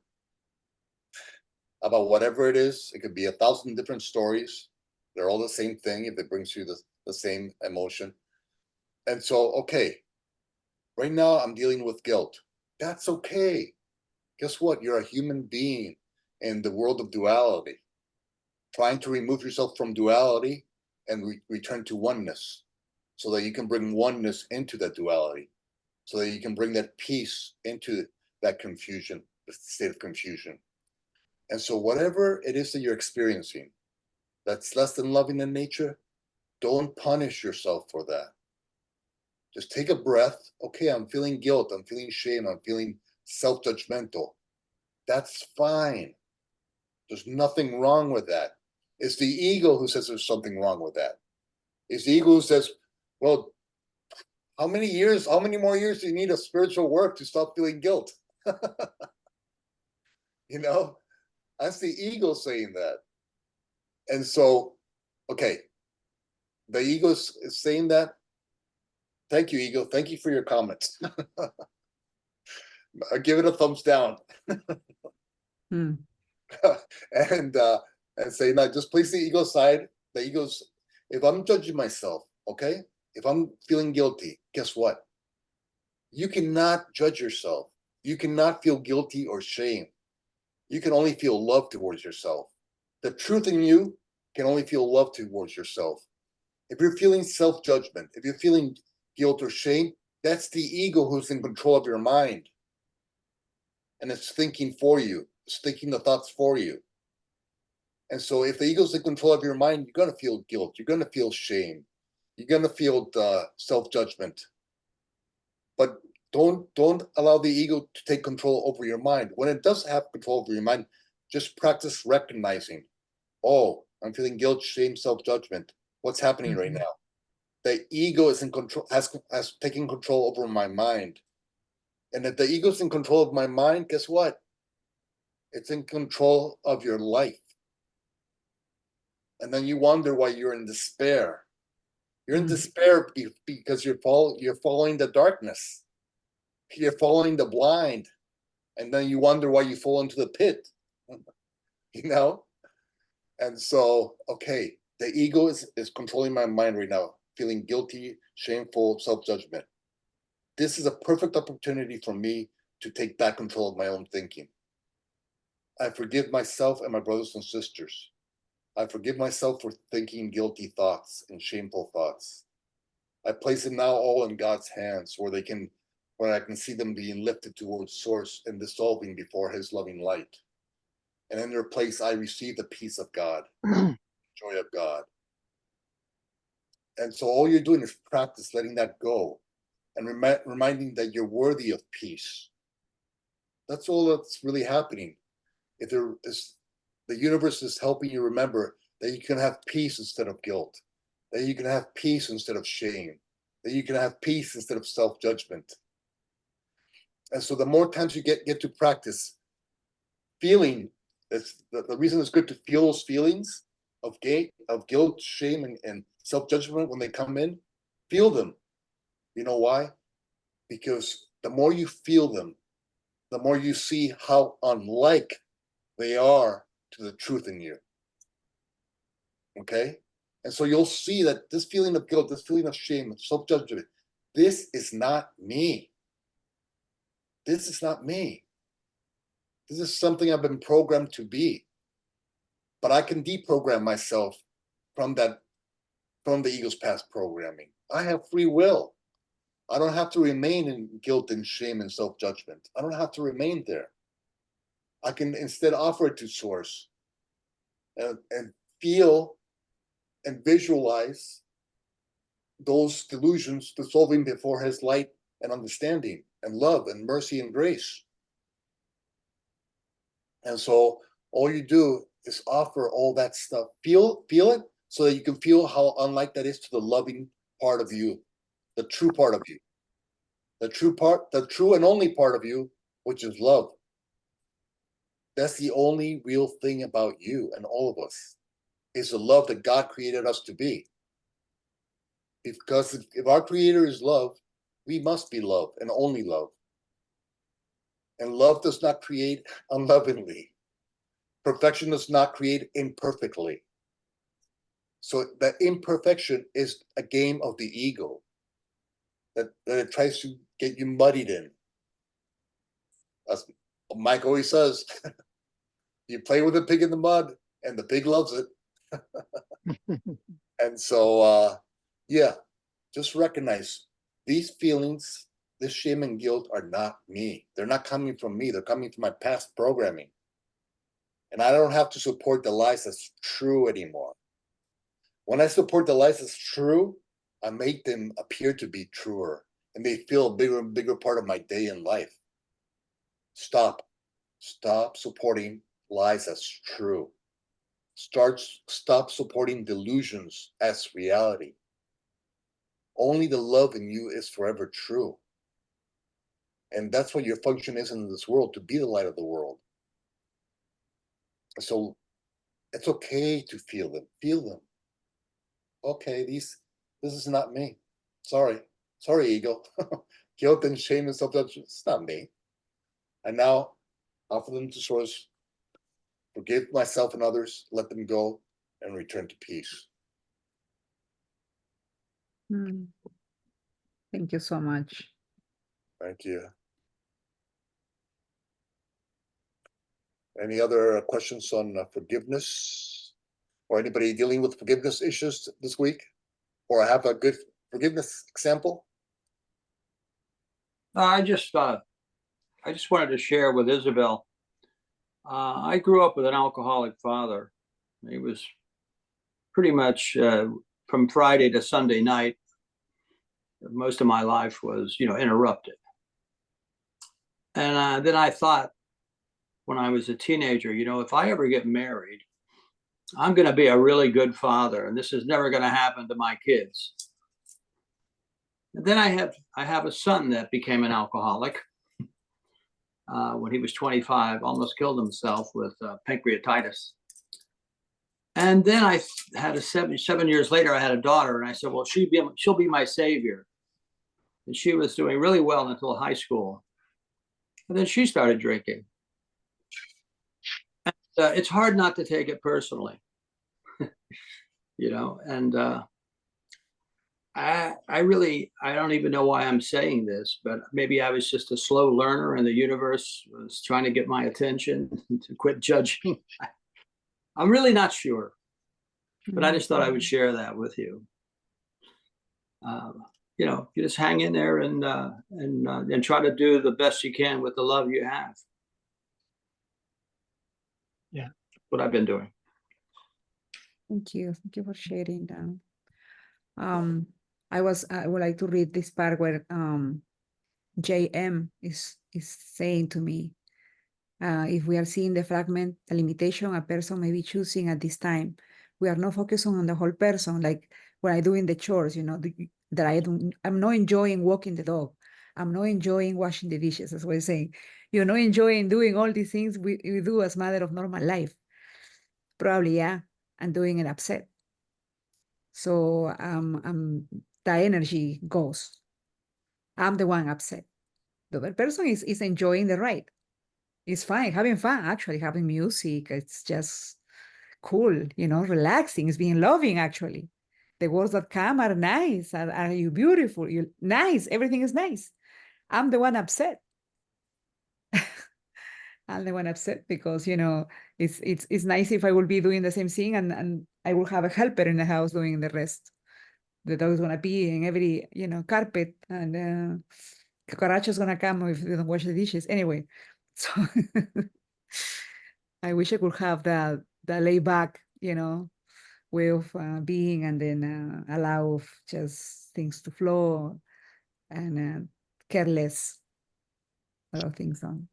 about whatever it is, it could be 1,000 different stories. They're all the same thing if it brings you the same emotion. And so, okay, right now I'm dealing with guilt. That's okay. Guess what? You're a human being in the world of duality, trying to remove yourself from duality and return to oneness, so that you can bring oneness into that duality, so that you can bring that peace into that confusion, the state of confusion. And so, whatever it is that you're experiencing that's less than loving in nature, don't punish yourself for that. Just take a breath. Okay, I'm feeling guilt. I'm feeling shame. I'm feeling self judgmental. That's fine. There's nothing wrong with that. It's the ego who says there's something wrong with that. It's the ego who says, well, how many more years do you need of spiritual work to stop feeling guilt? That's the ego saying that. And so, okay, the ego is saying that. Thank you, ego. Thank you for your comments. I give it a thumbs down. Hmm. and say, no, just place the ego aside. The ego's, if I'm judging myself, okay, if I'm feeling guilty, guess what? You cannot judge yourself. You cannot feel guilty or shame. You can only feel love towards yourself. The truth in you can only feel love towards yourself. If you're feeling self-judgment, if you're feeling guilt or shame, that's the ego who's in control of your mind. And it's thinking for you. It's thinking the thoughts for you. And so if the ego's in control of your mind, you're going to feel guilt. You're going to feel shame. You're going to feel self-judgment. But don't allow the ego to take control over your mind. When it does have control over your mind, just practice recognizing, oh, I'm feeling guilt, shame, self-judgment. What's happening right now? The ego is in control, has taken control over my mind. And if the ego's in control of my mind, guess what? It's in control of your life. And then you wonder why you're in despair. You're in despair because you're following the darkness. You're following the blind. and then you wonder why you fall into the pit. You know? And so, okay, the ego is controlling my mind right now, feeling guilty, shameful, self-judgment. This is a perfect opportunity for me to take back control of my own thinking. I forgive myself and my brothers and sisters. I forgive myself for thinking guilty thoughts and shameful thoughts. I place them now all in God's hands where I can see them being lifted towards source and dissolving before his loving light. And in their place, I receive the peace of God, joy of God. And so all you're doing is practice letting that go and reminding that you're worthy of peace. That's all that's really happening. If there is, the universe is helping you remember that you can have peace instead of guilt, that you can have peace instead of shame, that you can have peace instead of self-judgment. And so the more times you get to practice feeling, it's the reason it's good to feel those feelings of guilt, shame, and self-judgment when they come in, feel them. You know why? Because the more you feel them, the more you see how unlike they are to the truth in you. Okay? And so you'll see that this feeling of guilt, this feeling of shame, and self-judgment, this is not me. This is not me. This is something I've been programmed to be. But I can deprogram myself from the ego's past programming. I have free will. I don't have to remain in guilt and shame and self-judgment. I don't have to remain there. I can instead offer it to source and feel and visualize those delusions dissolving before his light and understanding and love and mercy and grace. And so all you do is offer all that stuff. Feel it so that you can feel how unlike that is to the loving part of you, the true part of you, the true and only part of you, which is love. That's the only real thing about you and all of us, is the love that God created us to be. Because if our creator is love, we must be love and only love. And love does not create unlovingly. Perfection does not create imperfectly. So that imperfection is a game of the ego that it tries to get you muddied in. As Mike always says, you play with a pig in the mud and the pig loves it. And so, yeah, just recognize these feelings, this shame and guilt are not me. They're not coming from me. They're coming from my past programming. And I don't have to support the lies that's true anymore. When I support the lies that's true, I make them appear to be truer, and they feel a bigger and bigger part of my day and life. Stop supporting lies as true. Stop supporting delusions as reality. Only the love in you is forever true. And that's what your function is in this world, to be the light of the world. So it's okay to feel them. Feel them. Okay, this is not me. Sorry, ego. Guilt and shame and self-judgment, it's not me. And now offer them to source, forgive myself and others, let them go, and return to peace. Thank you so much. Thank you. Any other questions on forgiveness? Or anybody dealing with forgiveness issues this week? Or I have a good forgiveness example? I just wanted to share with Isabel. I grew up with an alcoholic father. He was pretty much from Friday to Sunday night. Most of my life was, interrupted. And then I thought, when I was a teenager, if I ever get married, I'm going to be a really good father, and this is never going to happen to my kids. And then I have a son that became an alcoholic when he was 25, almost killed himself with pancreatitis. And then I had 7 years later, I had a daughter, and I said, well, she'll be my savior. And she was doing really well until high school. And then she started drinking. And, it's hard not to take it personally, you know, and I don't even know why I'm saying this, but maybe I was just a slow learner and the universe was trying to get my attention to quit judging. I'm really not sure, but I just thought I would share that with you. You know, you just hang in there and try to do the best you can with the love you have. Yeah. What I've been doing. Thank you. Thank you for sharing that. I would like to read this part where JM is saying to me, if we are seeing the fragment, the limitation a person may be choosing at this time, we are not focusing on the whole person. Like when I doing the chores, you know, that I'm not enjoying walking the dog. I'm not enjoying washing the dishes. That's what I'm saying. You're not enjoying doing all these things we do as matter of normal life. Probably, yeah, I'm doing it upset. So the energy goes. I'm the one upset. The other person is enjoying the ride. It's fine, having fun, actually, having music. It's just cool, you know, relaxing. It's being loving, actually. The words that come are nice. Are you beautiful? You nice. Everything is nice. I'm the one upset. I'm the one upset because, you know, it's nice if I will be doing the same thing and I will have a helper in the house doing the rest. The dog is gonna pee in every, you know, carpet, and cucaracha is gonna come if you don't wash the dishes. Anyway, so I wish I could have that lay back, you know, way of being, and then allow just things to flow and careless about things on.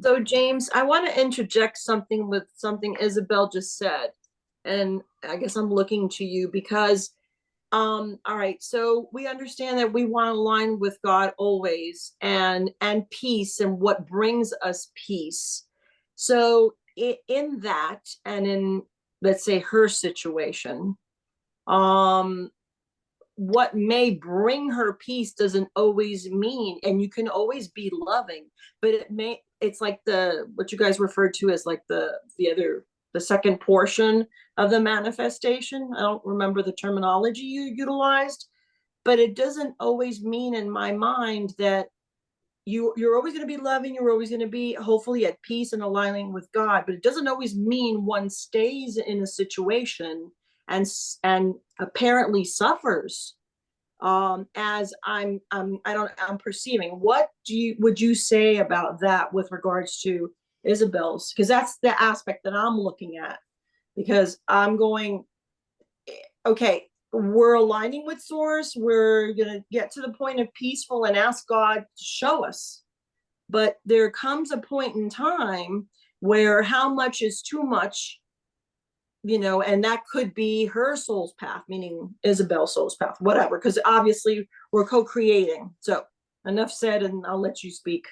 So James, I want to interject something with something Isabel just said. And I guess I'm looking to you because, all right, so we understand that we want to align with God always and peace and what brings us peace. So in that, and in, let's say, her situation, what may bring her peace doesn't always mean, and you can always be loving, but it's like what you guys referred to as like the second portion of the manifestation. I don't remember the terminology you utilized, but it doesn't always mean in my mind that you're always going to be loving, you're always going to be hopefully at peace and aligning with God, but it doesn't always mean one stays in a situation and apparently suffers as I'm perceiving. What would you say about that with regards to Isabel's? Because that's the aspect that I'm looking at, because I'm going, okay, we're aligning with source, we're going to get to the point of peaceful and ask God to show us, but there comes a point in time where how much is too much, you know, and that could be her soul's path, meaning Isabel's soul's path, whatever, because obviously we're co-creating. So enough said, and I'll let you speak.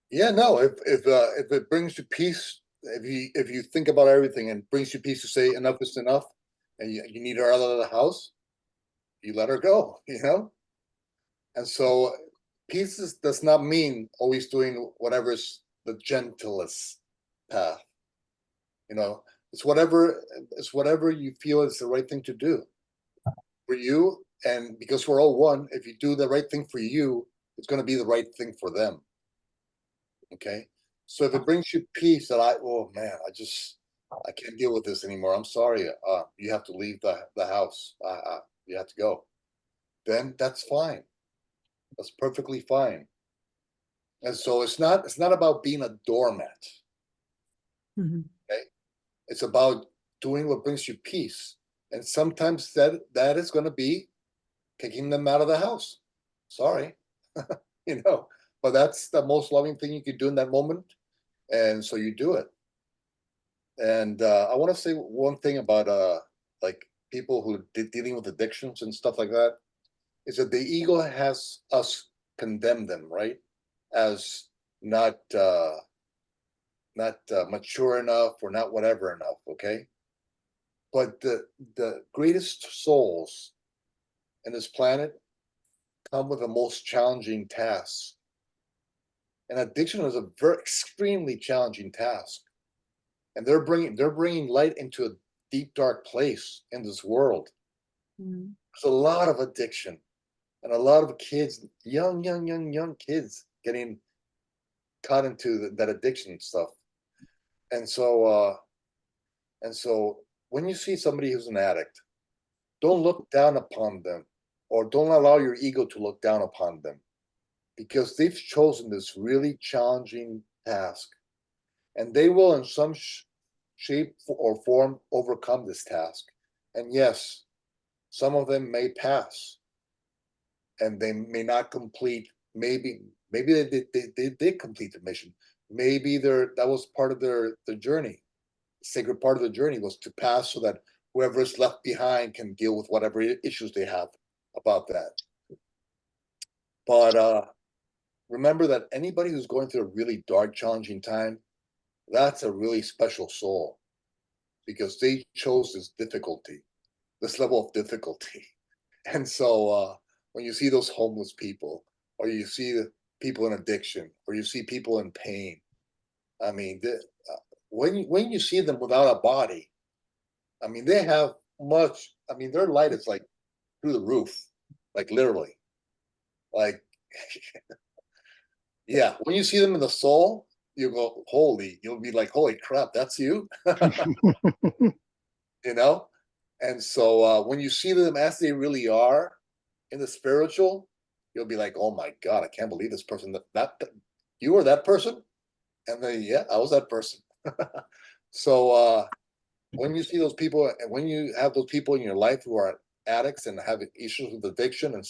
Yeah, no, if it brings you peace, if you think about everything and brings you peace to say enough is enough, and you need her out of the house, you let her go, you know? And so peace does not mean always doing whatever's the gentlest path. You know, it's whatever you feel is the right thing to do for you. And because we're all one, if you do the right thing for you, it's going to be the right thing for them. Okay. So if it brings you peace that oh man, I can't deal with this anymore. I'm sorry. You have to leave the house. You have to go. Then that's fine. That's perfectly fine. And so it's not about being a doormat. Mm-hmm. Okay. It's about doing what brings you peace. And sometimes that is going to be kicking them out of the house. Sorry. You know, but that's the most loving thing you could do in that moment. And so you do it. And I want to say one thing about like people who dealing with addictions and stuff like that, is that the ego has us condemn them, right? As not mature enough or not whatever enough, okay? But the greatest souls in this planet come with the most challenging tasks. And addiction is a very extremely challenging task. And they're bringing light into a deep, dark place in this world. Mm. There's a lot of addiction and a lot of kids, young kids getting caught into that addiction stuff. And so when you see somebody who's an addict, don't look down upon them, or don't allow your ego to look down upon them, because they've chosen this really challenging task, and they will in some shape or form overcome this task. And yes, some of them may pass, and they may not complete. Maybe they did complete the mission. Maybe that was part of their journey. The sacred part of the journey was to pass, so that whoever is left behind can deal with whatever issues they have about that. But remember that anybody who's going through a really dark, challenging time, that's a really special soul, because they chose this level of difficulty. And so when you see those homeless people, or you see the people in addiction, or you see people in pain, I mean, when you see them without a body, I mean, they have much. I mean, their light is like through the roof, like literally, like yeah. When you see them in the soul, you go, you'll be like, holy crap, that's you, you know. And so when you see them as they really are in the spiritual, you'll be like, oh my God, I can't believe this person. That you were that person, and then yeah, I was that person. So when you see those people, and when you have those people in your life who are addicts and have issues with addiction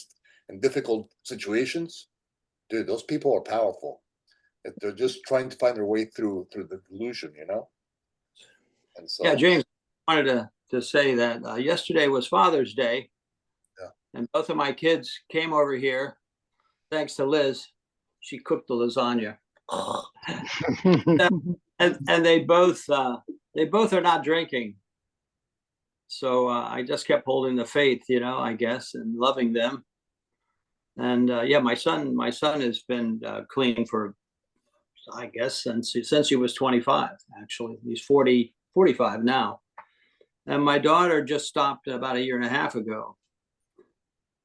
and difficult situations, dude, those people are powerful. They're just trying to find their way through the delusion, you know. And so Yeah, James, I wanted to say that yesterday was Father's Day, yeah. And both of my kids came over here, thanks to Liz. She cooked the lasagna, and they both are not drinking. So I just kept holding the faith, I guess, and loving them. And yeah, my son has been clean for, I guess, since he was 25. Actually, he's 45 now. And my daughter just stopped about a year and a half ago.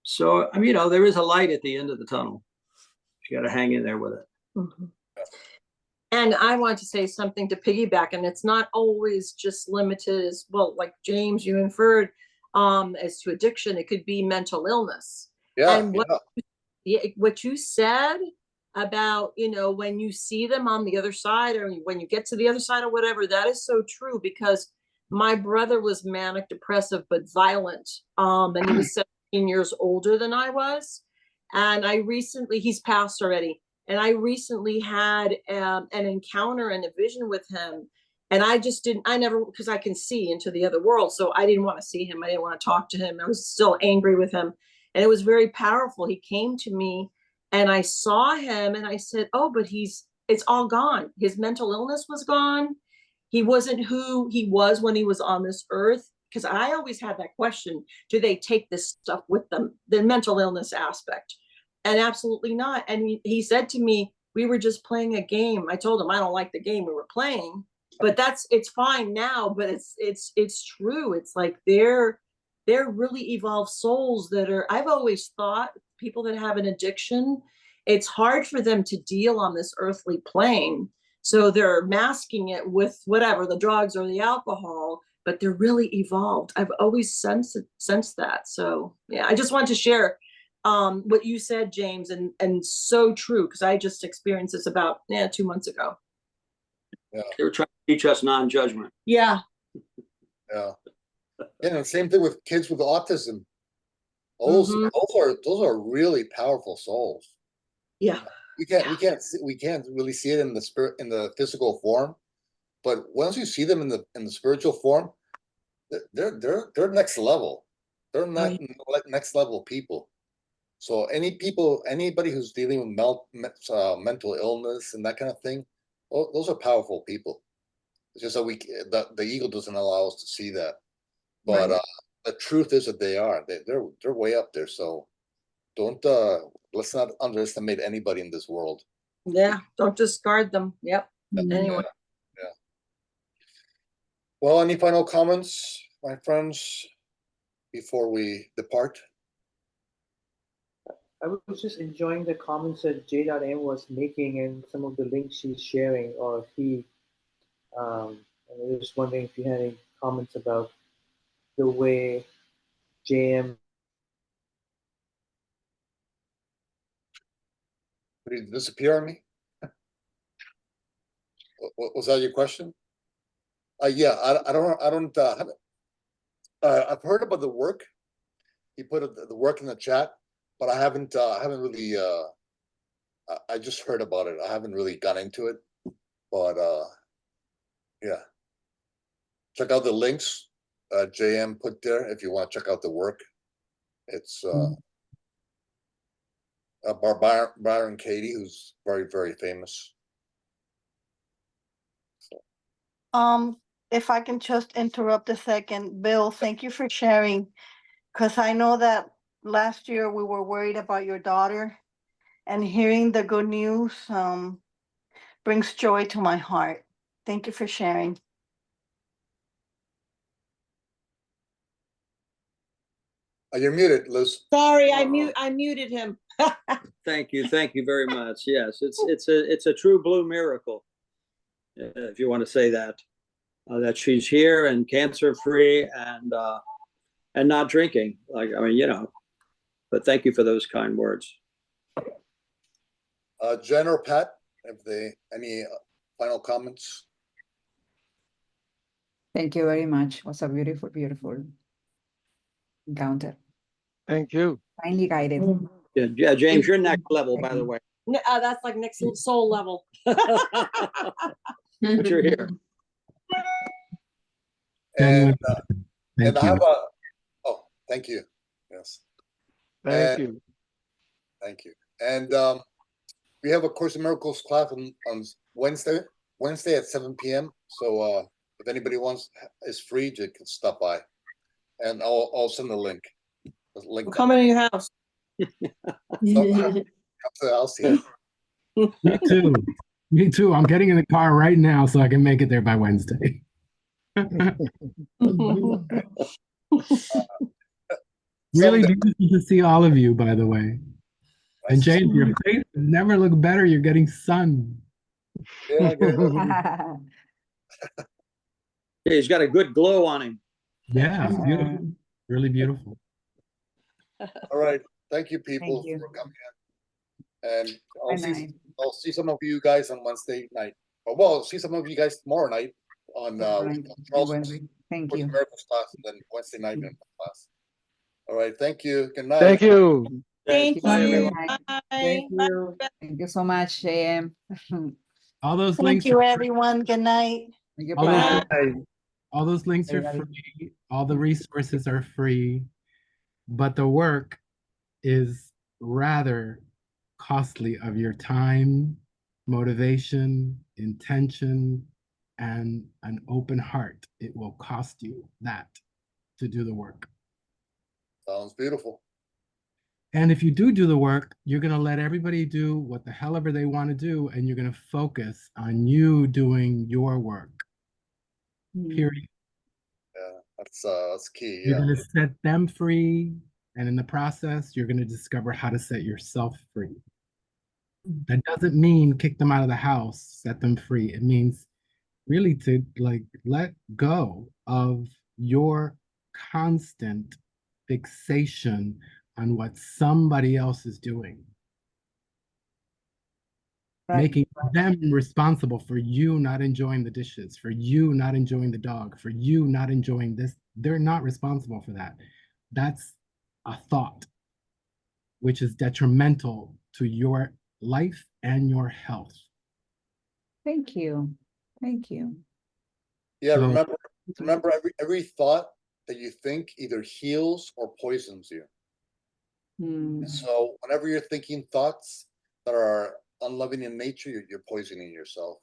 So I mean, there is a light at the end of the tunnel. You got to hang in there with it. Mm-hmm. And I want to say something to piggyback, and it's not always just limited as well, like James, you inferred, as to addiction. It could be mental illness. Yeah. And what you said about, when you see them on the other side, or when you get to the other side or whatever, that is so true, because my brother was manic depressive, but violent. And he was 17 years older than I was. And he's passed already. And I recently had an encounter and a vision with him. And I never, because I can see into the other world. So I didn't want to see him. I didn't want to talk to him. I was still angry with him. And it was very powerful. He came to me and I saw him and I said, oh, but it's all gone. His mental illness was gone. He wasn't who he was when he was on this earth. Because I always had that question, do they take this stuff with them, the mental illness aspect? And absolutely not. And he said to me, we were just playing a game. I told him I don't like the game we were playing, but it's fine now. But it's true. It's like they're really evolved souls that are, I've always thought people that have an addiction, it's hard for them to deal on this earthly plane. So they're masking it with whatever, the drugs or the alcohol, but they're really evolved. I've always sensed that. So yeah, I just wanted to share what you said, James, and so true, because I just experienced this about 2 months ago. Yeah. They were trying to teach us non-judgment. Yeah. Yeah. And the same thing with kids with autism. Those are really powerful souls. Yeah. We can't really see it in the spirit, in the physical form, but once you see them in the spiritual form, they're next level. They're not next level people. So anybody who's dealing with mental illness and that kind of thing, those are powerful people. It's just that the ego doesn't allow us to see that. But the truth is that they're way up there. So don't let's not underestimate anybody in this world. Yeah, don't discard them. Yep. Anyway. Yeah. Well, any final comments, my friends, before we depart? I was just enjoying the comments that J.M was making and some of the links she's sharing, or he. And I was just wondering if you had any comments about the way JM. Did you disappear on me? Was that your question? Yeah, I don't. I've heard about the work. He put the work in the chat, but I haven't really. I just heard about it. I haven't really gone into it, but yeah. Check out the links JM put there if you want to check out the work. It's Byron Katie, who's very, very famous. If I can just interrupt a second, Bill, thank you for sharing, because I know that last year we were worried about your daughter, and hearing the good news brings joy to my heart. Thank you for sharing. You're muted, Liz. Sorry, I muted him. Thank you very much. Yes, it's a true blue miracle, if you want to say that. That she's here and cancer free and not drinking. Like, I mean, you know. But thank you for those kind words. Jen or Pat, have they any final comments? Thank you very much. It was a beautiful, beautiful encounter. Thank you. Finely guided. Yeah, James, you're next level, by the way. That's like next soul level. But you're here. And Thank I have you. thank you. Yes. Thank you. Thank you. And we have a Course in Miracles class on Wednesday at 7 p.m. So if anybody is free, you can stop by, and I'll send the link. We'll come in your house. So, come to the house, yeah. Me too. Me too. I'm getting in the car right now so I can make it there by Wednesday. Really beautiful to see all of you, by the way. And James, your face never looked better. You're getting sun. Yeah, Yeah, he's got a good glow on him. Yeah, it's beautiful. Really beautiful. All right. Thank you, people, Thank you. for coming in. And I'll see some of you guys on Wednesday night. Well, I'll see some of you guys tomorrow night on Charles' Thank Course in you. Miracles class, and then Wednesday night in class. All right. Thank you. Good night. Thank you. Thank Bye, you. everyone. Bye. Thank you. Thank you so much, JM. All those Thank links. you, everyone. Good night. Thank you, All those, Pat. all those links are Everybody. free. All the resources are free. But the work is rather costly of your time, motivation, intention, and an open heart. It will cost you that to do the work. Sounds beautiful. And if you do the work, you're going to let everybody do what the hell ever they want to do, and you're going to focus on you doing your work. Period. Yeah, that's key. You're Yeah. going to set them free, and in the process, you're going to discover how to set yourself free. That doesn't mean kick them out of the house, set them free. It means really to let go of your constant fixation on what somebody else is doing. Right. Making them responsible for you not enjoying the dishes, for you not enjoying the dog, for you not enjoying this. They're not responsible for that. That's a thought, which is detrimental to your life and your health. Thank you. Thank you. Yeah, So, remember every thought that you think either heals or poisons you. So whenever you're thinking thoughts that are unloving in nature, you're poisoning yourself.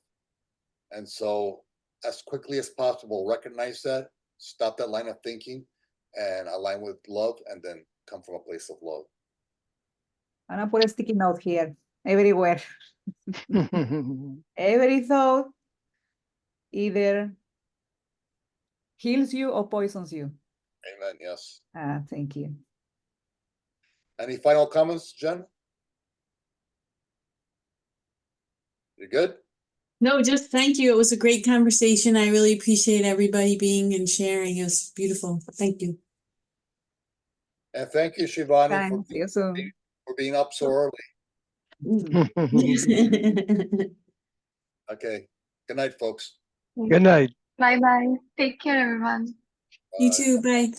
And so as quickly as possible, recognize that, stop that line of thinking, and align with love, and then come from a place of love. I'm gonna put a sticky note here, everywhere. Every thought either heals you or poisons you. Amen. Yes. Thank you. Any final comments, Jen? You good? No, just thank you. It was a great conversation. I really appreciate everybody being and sharing. It was beautiful. Thank you. And thank you, Shivani, Thanks. See you soon. for being up so early. Okay. Good night, folks. Good night. Bye bye. Take care, everyone. You Bye. too. Bye.